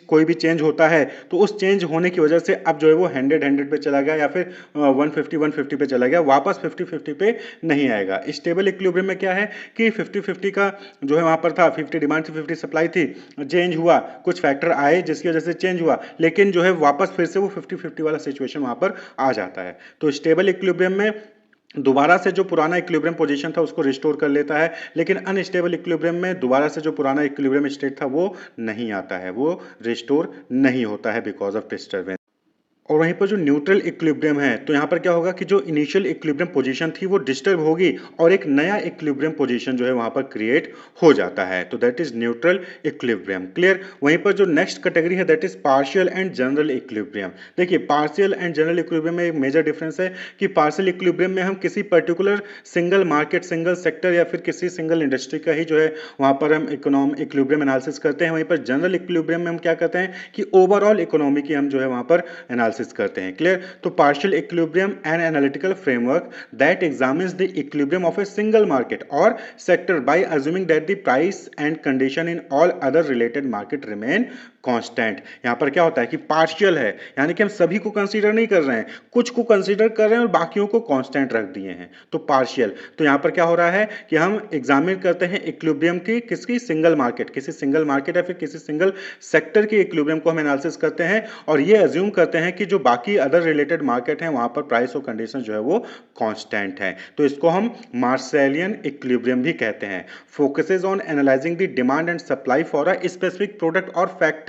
कोई भी चेंज होता है तो उस चेंज होने की वजह से अब जो है वो 100 पे चला गया या फिर 150 पे चला गया, वापस 50 पे नहीं आएगा। स्टेबल इक्विलिब्रियम में क्या है कि 50 का जो है वहां पर था, 50 डिमांड थी, 50 सप्लाई थी, चेंज हुआ, कुछ फैक्टर आए जिसकी वजह से चेंज हुआ, लेकिन जो है वापस फिर से वो 50-50 वाला सिचुएशन वहां पर आ जाता है। तो स्टेबल इक्विलिब्रियम में दोबारा से जो पुराना इक्विलिब्रियम पोजीशन था उसको रिस्टोर कर लेता है, लेकिन अनस्टेबल इक्विलिब्रियम में दोबारा से जो पुराना इक्विलिब्रियम स्टेट था वो नहीं आता है, वो रिस्टोर नहीं होता है बिकॉज ऑफ डिस्टर्बेंस। और वहीं पर जो न्यूट्रल इक्विलिब्रियम है, तो यहाँ पर क्या होगा कि जो इनिशियल इक्विलिब्रियम पोजीशन थी वो डिस्टर्ब होगी और एक नया इक्विलिब्रियम पोजीशन जो है वहाँ पर क्रिएट हो जाता है, तो that is neutral equilibrium. Clear. वहीं पर जो नेक्स्ट कैटेगरी है that is partial and general equilibrium. देखिए पार्शियल एंड जनरल इक्विलिब्रियम में एक मेजर डिफरेंस है कि पार्शियल इक्विलिब्रियम में हम किसी particular single market, single sector या फिर किसी सिंगल इंडस्ट्री का ही जो है वहाँ पर हम इक्विलिब्रियम एनालिसिस करते हैं। वहीं पर जनरल इक्विलिब्रियम में हम क्या करते हैं कि ओवरऑल इकोनॉमी की हम जो है वहाँ पर एनालिसिस करते हैं। क्लियर। तो partial equilibrium an analytical framework that examines the equilibrium of a single market और sector by assuming that the price and condition in all other related market remain constant. यहां पर क्या होता है कि पार्शियल है, यानी कि हम सभी को कंसीडर नहीं कर रहे हैं, कुछ को कंसीडर कर रहे हैं और बाकियों को कांस्टेंट रख दिए हैं, तो पार्शियल। तो यहां पर क्या हो रहा है कि हम एग्जामिन करते हैं इक्विलिब्रियम की किसकी, सिंगल मार्केट, किसी सिंगल मार्केट या फिर किसी सिंगल सेक्टर के इक्विलिब्रियम को हम एनालिसिस करते हैं और ये अज्यूम करते हैं कि जो बाकी अदर रिलेटेड मार्केट है वहां पर प्राइस और कंडीशन जो है वो कांस्टेंट है, तो इसको हम मार्शलियन इक्विलिब्रियम भी कहते हैं। Focuses on analysing the demand and supply for a specific product और factor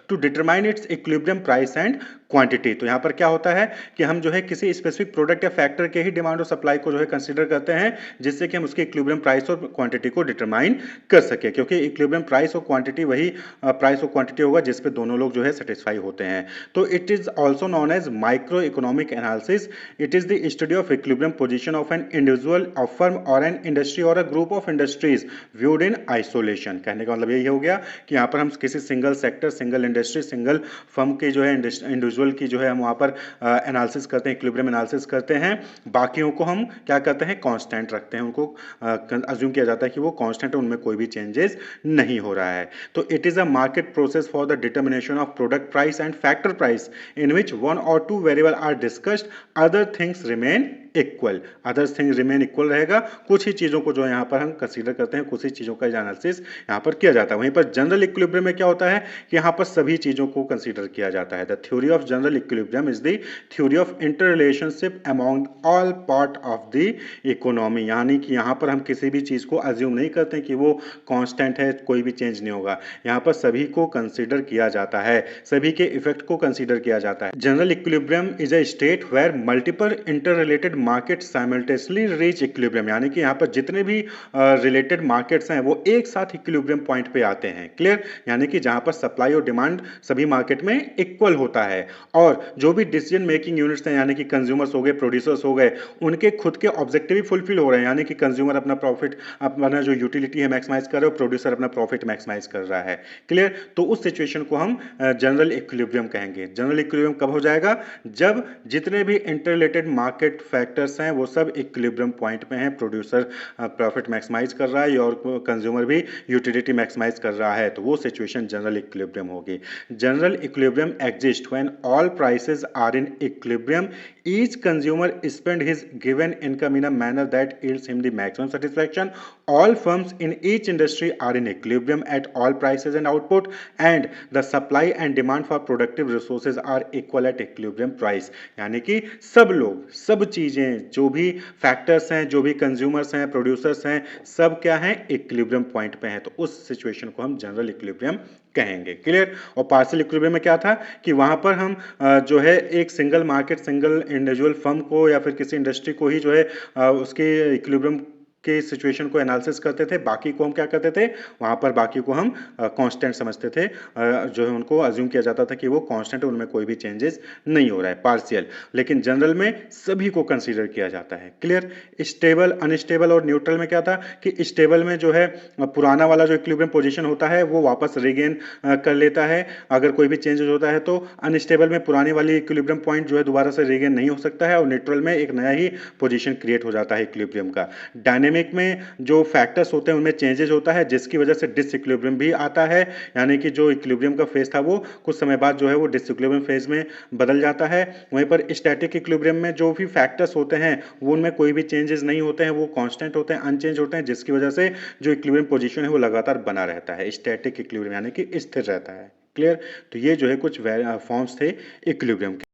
to determine its equilibrium price and quantity. तो यहां पर क्या होता है कि हम जो है किसी स्पेसिफिक प्रोडक्ट या फैक्टर के ही डिमांड और सप्लाई को जो है कंसीडर करते हैं जिससे कि हम उसके इक्विलिब्रियम प्राइस और क्वांटिटी को डिटरमाइन कर सके, क्योंकि इक्विलिब्रियम प्राइस और क्वांटिटी वही प्राइस और क्वांटिटी होगा जिस पे दोनों लोग जो है सेटिस्फाई होते हैं। तो it is also known as micro economic analysis. It is the study of equilibrium position of an individual, a firm और एन इंडस्ट्री और a group of industries viewed in isolation. कहने का मतलब यही हो गया कि यहाँ पर हम किसी single sector, single industry, single firm के जो है इंडिविजुअल की जो है हम वहाँ पर एनालिसिस करते हैं, इक्विलिब्रियम एनालिसिस करते हैं, बाकियों को हम क्या करते हैं, कांस्टेंट रखते हैं, उनको अज्यूम किया जाता है कि वो कांस्टेंट है, उनमें कोई भी चेंजेस नहीं हो रहा है। तो it is a market process for the determination of product price and factor price in which one और two variable are discussed, other things remain equal. Others thing remain equal रहेगा, कुछ ही चीजों को जो यहाँ पर हम कंसीडर करते हैं, कुछ ही चीजों का एनालिसिस यहाँ पर किया जाता है। वहीं पर जनरल इक्विलिब्रियम में क्या होता है कि यहाँ पर सभी चीजों को कंसीडर किया जाता है। The theory of general equilibrium is the theory of inter relationship among all part of the economy, यानी कि यहाँ पर हम किसी भी चीज को अज्यूम नहीं करते कि वो कांस्टेंट है, कोई भी चेंज नहीं होगा, यहाँ पर सभी को कंसीडर किया जाता है, सभी के इफेक्ट को कंसीडर किया जाता है। General equilibrium is a state where multiple inter related market simultaneously reach equilibrium, यानी कि यहाँ पर जितने भी रिलेटेड मार्केट्स हैं वो एक साथ इक्विलिब्रियम पॉइंट पे आते हैं। क्लियर। यानी कि जहां पर सप्लाई और डिमांड सभी मार्केट में इक्वल होता है और जो भी डिसीजन मेकिंग यूनिट्स हैं, यानी कि कंज्यूमर्स हो गए, प्रोड्यूसर्स हो गए, उनके खुद के ऑब्जेक्टिव भी फुलफिल हो रहे हैं, यानी कि कंज्यूमर अपना प्रॉफिट, अपना जो यूटिलिटी है मैक्सिमाइज कर रहे हो, प्रोड्यूसर अपना प्रॉफिट मैक्सिमाइज कर रहा है। क्लियर। तो उस सिचुएशन को हम जनरल इक्विलिब्रियम कहेंगे। जनरल इक्विलिब्रियम कब हो जाएगा, जब जितने भी इंटर रिलेटेड मार्केट फैक्टर्स हैं वो सब इक्विलिब्रियम पॉइंट पे हैं, प्रोड्यूसर प्रॉफिट मैक्सिमाइज कर रहा है और कंज्यूमर भी यूटिलिटी मैक्सिमाइज कर रहा है, तो वो सिचुएशन जनरल इक्विलिब्रियम होगी। General equilibrium exist when all prices are in equilibrium, each consumer spend his given income in a manner that yields him the maximum satisfaction, all firms in each industry are in equilibrium at all prices and output, and the supply and demand for productive resources are equal at equilibrium price। यानी कि सब लोग, सब चीजें, जो भी factors हैं, जो भी कंज्यूमर्स हैं, प्रोड्यूसर्स हैं, सब क्या हैं, इक्विलिब्रियम पॉइंट पे हैं, तो उस सिचुएशन को हम जनरल इक्विलिब्रियम कहेंगे। क्लियर। और पार्शियल इक्विलिब्रियम में क्या था कि वहां पर हम जो है एक single market, single individual firm को या फिर किसी इंडस्ट्री को ही जो है उसके इक्विलिब्रियम के सिचुएशन को एनालिसिस करते थे, बाकी को हम क्या करते थे, वहां पर बाकी को हम कांस्टेंट समझते थे, जो है उनको अज्यूम किया जाता था कि वो कांस्टेंट है, उनमें कोई भी चेंजेस नहीं हो रहा है, पार्शियल। लेकिन जनरल में सभी को कंसीडर किया जाता है। क्लियर। स्टेबल, अनस्टेबल और न्यूट्रल में क्या था कि स्टेबल में जो है पुराना वाला जो इक्विलिब्रियम पोजीशन होता है वो वापस रिगेन कर लेता है, अगर कोई भी चेंजेस होता है तो अनस्टेबल में पुरानी वाली इक्विलिब्रियम पॉइंट जो है दोबारा से रिगेन नहीं हो सकता है और न्यूट्रल में एक नया ही पोजीशन क्रिएट हो जाता है इक्विलिब्रियम का। डायनेमिक में जो फैक्टर्स होते हैं उनमें चेंजेस होता है जिसकी वजह से डिसइक्विलिब्रियम भी आता है, यानी कि जो इक्विलिब्रियम का फेज था वो कुछ समय बाद जो है वो डिसइक्विलिब्रियम फेज में बदल जाता है। वहीं पर स्टैटिक इक्विलिब्रियम में जो भी फैक्टर्स होते हैं वो उनमें कोई भी चेंजेस नहीं होते हैं, वो कांस्टेंट होते हैं, अनचेंज होते हैं, जिसकी वजह से जो इक्विलिब्रियम पोजीशन है वो लगातार बना रहता है, स्टैटिक इक्विलिब्रियम यानी कि स्थिर रहता है। क्लियर। तो ये जो है कुछ फॉर्म्स थे इक्विलिब्रियम के।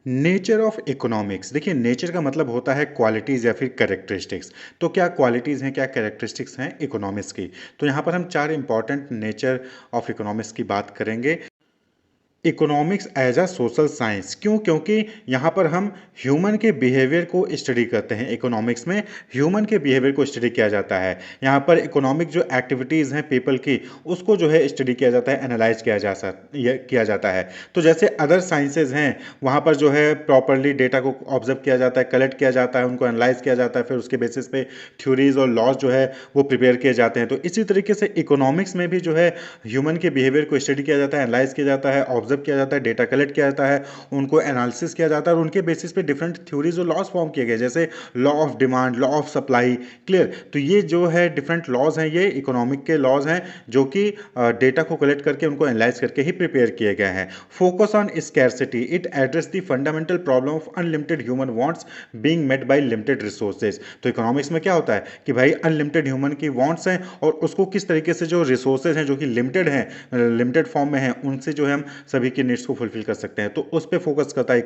नेचर ऑफ इकोनॉमिक्स, देखिए नेचर का मतलब होता है क्वालिटीज़ या फिर कैरेक्टरिस्टिक्स। तो क्या क्वालिटीज़ हैं, क्या कैरेक्टरिस्टिक्स हैं इकोनॉमिक्स की, तो यहाँ पर हम चार इंपॉर्टेंट नेचर ऑफ इकोनॉमिक्स की बात करेंगे। Economics as a social science. क्यों? क्योंकि यहाँ पर हम ह्यूमन के बिहेवियर को स्टडी करते हैं। इकोनॉमिक्स में ह्यूमन के बिहेवियर को स्टडी किया जाता है। यहाँ पर इकोनॉमिक जो एक्टिविटीज़ हैं पीपल की, उसको जो है स्टडी किया जाता है, एनालाइज किया जाता है। तो जैसे अदर साइंसेज हैं, वहाँ पर जो है प्रॉपरली डेटा को ऑब्जर्व किया जाता है, कलेक्ट किया जाता है, उनको एनालाइज किया जाता है, फिर उसके बेसिस पे थ्योरीज और लॉज जो है वो प्रिपेयर किए जाते हैं। तो इसी तरीके से इकोनॉमिक्स में भी जो है ह्यूमन के बिहेवियर को स्टडी किया जाता है, एनालाइज किया जाता है, ऑब्जर्व किया जाता है, डेटा कलेक्ट किया जाता है, उनको एनालिसिस किया जाता है और उनके बेसिस पे डिफरेंट थ्योरीज और लॉज फॉर्म किए गए, जैसे law of demand, law of supply. Clear? तो ये जो है डिफरेंट लॉज हैं, ये इकोनॉमिक के लॉज हैं जो कि डेटा को कलेक्ट करके उनको एनालाइज करके ही प्रिपेयर किए गए हैं। Focus on scarcity, it address the fundamental problem of unlimited human wants being met by limited resources. तो इकोनॉमिक्स में क्या होता है कि भाई अनलिमिटेड ह्यूमन की वांट्स हैं और उसको किस तरीके से जो रिसोर्सेज हैं जो कि लिमिटेड हैं, लिमिटेड फॉर्म में हैं, उनसे जो है हम सभी की नीड्स को फुलफिल कर सकते हैं। तो उस पर फोकस करता है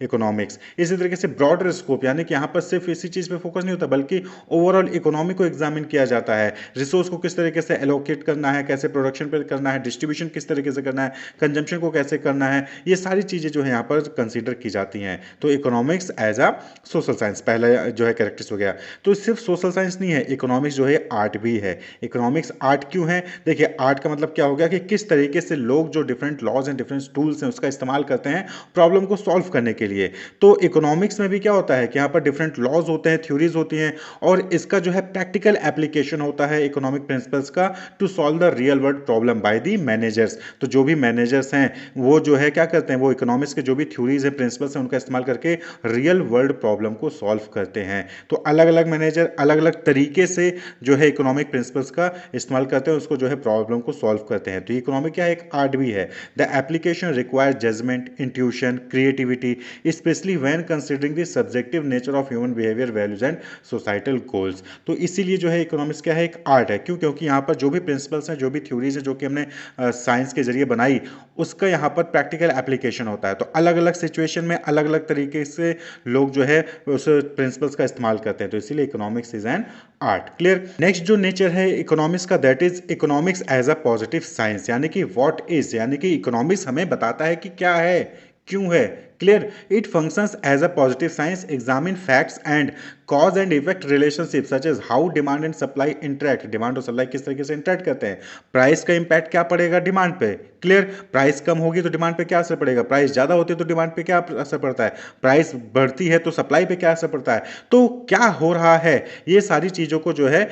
इकोनॉमिक्स। इसी तरीके से ब्रॉडर स्कोप, यानी कि यहाँ पर सिर्फ इसी चीज़ पे फोकस नहीं होता बल्कि ओवरऑल इकोनॉमी को एग्जामिन किया जाता है। रिसोर्स को किस तरीके से एलोकेट करना है, कैसे प्रोडक्शन पर करना है, डिस्ट्रीब्यूशन किस तरीके से करना है, कंजम्पशन को कैसे करना है, ये सारी चीज़ें जो है यहाँ पर कंसिडर की जाती हैं। तो economics as a social science पहला जो है कैरेक्टरिस्ट हो गया। तो सिर्फ सोशल साइंस नहीं है, इकोनॉमिक्स जो है आर्ट भी है। इकोनॉमिक्स आर्ट क्यों है? देखिए, आर्ट का मतलब क्या हो गया कि किस तरीके से लोग जो different laws and different tools हैं उसका इस्तेमाल करते हैं प्रॉब्लम को सॉल्व करने के लिए। तो इकोनॉमिक्स में भी क्या होता है कि यहाँ पर डिफरेंट लॉज होते हैं, थ्योरीज होती हैं और इसका जो है प्रैक्टिकल एप्लीकेशन होता है इकोनॉमिक प्रिंसिपल्स का to solve the real world problem by the managers. तो जो भी मैनेजर्स हैं वो जो है क्या करते हैं, वो इकोनॉमिक्स के जो भी थ्योरीज है, प्रिंसिपल्स हैं, उनका इस्तेमाल करके रियल वर्ल्ड प्रॉब्लम को सॉल्व करते हैं। तो अलग अलग मैनेजर अलग अलग तरीके से जो है इकोनॉमिक प्रिंसिपल्स का इस्तेमाल करते हैं, उसको जो है प्रॉब्लम को सॉल्व करते हैं। तो इकोनॉमिक क्या है, एक आर्ट भी है। The application require judgement, intuition, creativity, specially when considering the subjective nature of human behaviour, values and societal goals. तो इसीलिए जो है इकोनॉमिक्स क्या है, एक आर्ट है। क्यों? क्योंकि यहाँ पर जो भी प्रिंसिपल्स हैं, जो भी थ्योरीज हैं जो कि हमने साइंस के जरिए बनाई, उसका यहाँ पर प्रैक्टिकल एप्लीकेशन होता है। तो अलग अलग सिचुएशन में अलग अलग तरीके से लोग जो है उस प्रिंसिपल्स का इस्तेमाल करते हैं। तो इसीलिए economics is an art. Clear? Next जो नेचर है इकोनॉमिक्स का, that is economics as a positive science, यानी कि व्हाट इज, यानी कि इकोनॉमिक्स हमें बताता है कि क्या है, क्यों है। Clear? It functions as a positive science, examine facts and cause and effect relationship such as how demand and supply interact, demand और सप्लाई किस तरीके से इंटरेक्ट करते हैं, प्राइस का इंपैक्ट क्या पड़ेगा डिमांड पे। क्लियर? प्राइस कम होगी तो डिमांड पे क्या असर पड़ेगा, प्राइस ज्यादा होती है तो डिमांड पे क्या असर पड़ता है, प्राइस बढ़ती है तो सप्लाई पे क्या असर पड़ता है। तो क्या हो रहा है, ये सारी चीजों को जो है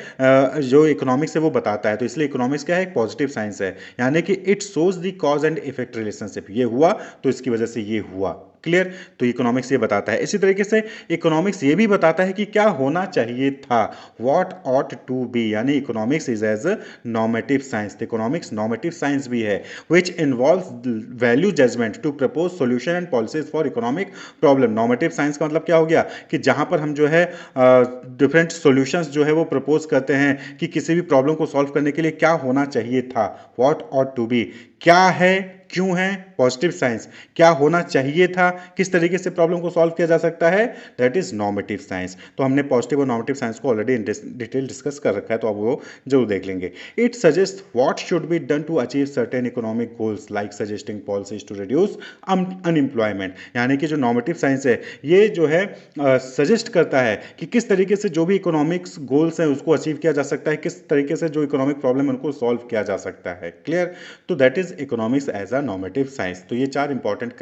जो इकोनॉमिक्स है वो बताता है। तो इसलिए इकोनॉमिक्स क्या है, एक पॉजिटिव साइंस है, यानी कि it shows the cause and effect relationship, ये हुआ तो इसकी वजह से ये हुआ। क्लियर? तो इकोनॉमिक्स ये बताता है। इसी तरीके से इकोनॉमिक्स ये भी बताता है कि क्या होना चाहिए था, व्हाट ऑट टू बी, यानी economics is as a normative science. Economics normative science भी है which involves value judgement to propose solution and policies for economic problem. Normative science का मतलब क्या हो गया कि जहां पर हम जो है डिफरेंट सॉल्यूशंस जो है वो प्रपोज करते हैं कि किसी भी प्रॉब्लम को सॉल्व करने के लिए क्या होना चाहिए था, व्हाट ऑट टू बी, क्या है, क्यों है, पॉजिटिव साइंस, क्या होना चाहिए था, किस तरीके से प्रॉब्लम को सॉल्व किया जा सकता है, दैट इज नॉर्मेटिव साइंस। तो हमने पॉजिटिव और नॉर्मेटिव साइंस को ऑलरेडी डिटेल डिस्कस कर रखा है, तो अब वो जरूर देख लेंगे। It suggest what should be done to achieve certain economic goals like suggesting policies to reduce unemployment, यानी कि जो नॉर्मेटिव साइंस है ये जो है सजेस्ट करता है कि किस तरीके से जो भी इकोनॉमिक्स गोल्स हैं उसको अचीव किया जा सकता है, किस तरीके से जो इकोनॉमिक प्रॉब्लम है उनको सॉल्व किया जा सकता है। क्लियर? तो that is economics as a normative science. तो ये चार इंपॉर्टेंट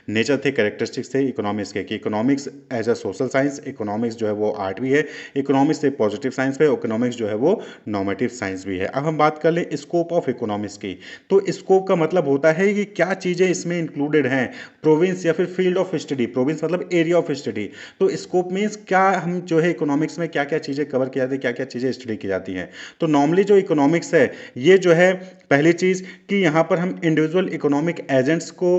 नेचर थे, कैरेक्टरिस्टिक्स थे इकोनॉमिक्स के, कि economics as a social science, economics जो है वो आर्ट भी है, इकोनॉमिक्स एक पॉजिटिव साइंस पे, इकोनॉमिक्स जो है वो नॉर्मेटिव साइंस भी है। अब हम बात कर ले स्कोप ऑफ इकोनॉमिक्स की। तो स्कोप का मतलब होता है कि क्या चीज़ें इसमें इंक्लूडेड हैं, प्रोविंस या फिर फील्ड ऑफ स्टडी। प्रोविंस मतलब एरिया ऑफ स्टडी। तो स्कोप मीन्स क्या हम जो है इकोनॉमिक्स में क्या क्या चीज़ें कवर की जाती है, क्या क्या चीज़ें स्टडी की जाती हैं। तो नॉर्मली जो इकोनॉमिक्स है ये जो है पहली चीज़ कि यहाँ पर हम इंडिविजुअल इकोनॉमिक एजेंट्स को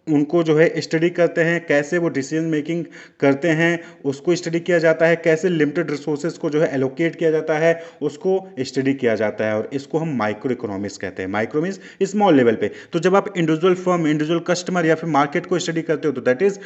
उनको जो है स्टडी करते हैं, कैसे वो डिसीजन मेकिंग करते हैं उसको स्टडी किया जाता है, कैसे लिमिटेड रिसोर्सेज को जो है एलोकेट किया जाता है उसको स्टडी किया जाता है, और इसको हम माइक्रो इकोनॉमिक्स कहते हैं। माइक्रो मीन्स स्मॉल लेवल पे। तो जब आप इंडिविजुअल फर्म, इंडिविजुअल कस्टमर या फिर मार्केट को स्टडी करते हो तो that is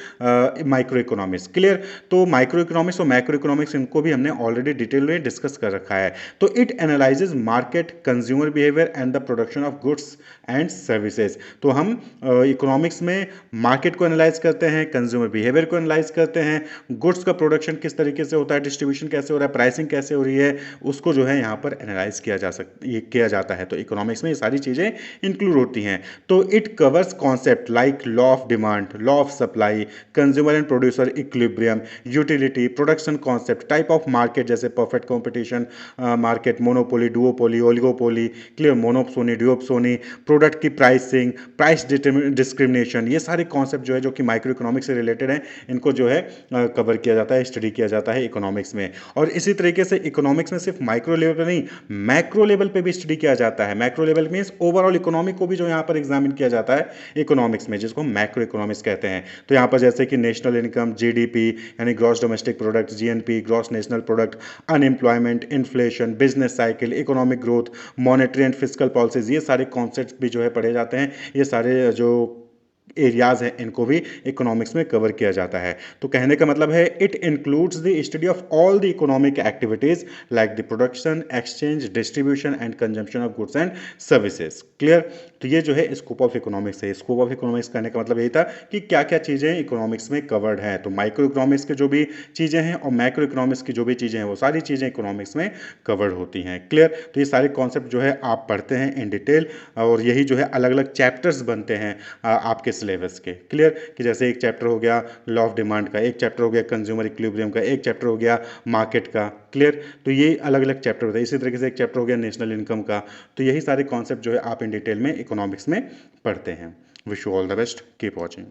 micro economics. Clear? तो माइक्रो इकोनॉमिक्स और मैक्रो इकोनॉमिक्स इनको भी हमने ऑलरेडी डिटेल में डिस्कस कर रखा है। तो it analyses market, consumer behaviour and the production of goods and services. तो हम इकोनॉमिक्स में मार्केट को एनालाइज करते हैं, कंज्यूमर बिहेवियर को एनालाइज करते हैं, गुड्स का प्रोडक्शन किस तरीके से होता है, डिस्ट्रीब्यूशन कैसे हो रहा है, प्राइसिंग कैसे हो रही है, उसको जो है यहाँ पर एनालाइज किया जाता है। तो इकोनॉमिक्स में ये सारी चीज़ें इंक्लूड होती हैं। तो it covers concept like law of demand, law of supply, consumer and producer equilibrium, utility, production concept, type of market जैसे perfect competition market, monopoly, duopoly, oligopoly, clear, monopsony, duopsony, product की pricing, price discrimination, ये सारे concept जो है जो कि micro economics से related हैं, इनको जो है कवर किया जाता है, स्टडी किया जाता है इकोनॉमिक्स में। और इसी तरीके से इकोनॉमिक्स में सिर्फ माइक्रो लेवल पे नहीं, मैक्रो लेवल पे भी स्टडी किया जाता है। Macro level means overall economic को भी जो यहाँ पर एग्जामिन किया जाता है इकोनॉमिक्स में, जिसको मैक्रो इकोनॉमिक्स कहते हैं। तो यहाँ पर जैसे कि नेशनल इनकम, जीडीपी यानी gross domestic product, GNP, gross national product, unemployment, inflation, business cycle, economic growth, monetary and fiscal policies, ये सारे कॉन्सेप्ट भी जो है पढ़े जाते हैं। ये सारे जो एरियाज हैं इनको भी इकोनॉमिक्स में कवर किया जाता है। तो कहने का मतलब है it includes the study of all the economic activities like the production, exchange, distribution and consumption of goods and services. Clear? तो ये जो है स्कोप ऑफ इकोनॉमिक्स है। स्कोप ऑफ इकोनॉमिक्स कहने का मतलब यही था कि क्या क्या चीज़ें इकोनॉमिक्स में कवर्ड हैं। तो माइक्रो इकोनॉमिक्स की जो भी चीज़ें हैं और मैक्रो इकोनॉमिक्स की जो भी चीज़ें हैं वो सारी चीज़ें इकोनॉमिक्स में कवर्ड होती हैं। क्लियर? तो ये सारे कॉन्सेप्ट जो है आप पढ़ते हैं इन डिटेल, और यही जो है अलग अलग चैप्टर्स बनते हैं आपके सिलेबस के। क्लियर? कि जैसे एक चैप्टर हो गया लॉ ऑफ डिमांड का, एक चैप्टर हो गया कंज्यूमर इक्विलिब्रियम का, एक चैप्टर हो गया मार्केट का। क्लियर? तो ये अलग अलग चैप्टर होता है। इसी तरीके से एक चैप्टर हो गया नेशनल इनकम का। तो यही सारे कॉन्सेप्ट जो है आप इन डिटेल में इकोनॉमिक्स में पढ़ते हैं। Wish you all the best, keep watching.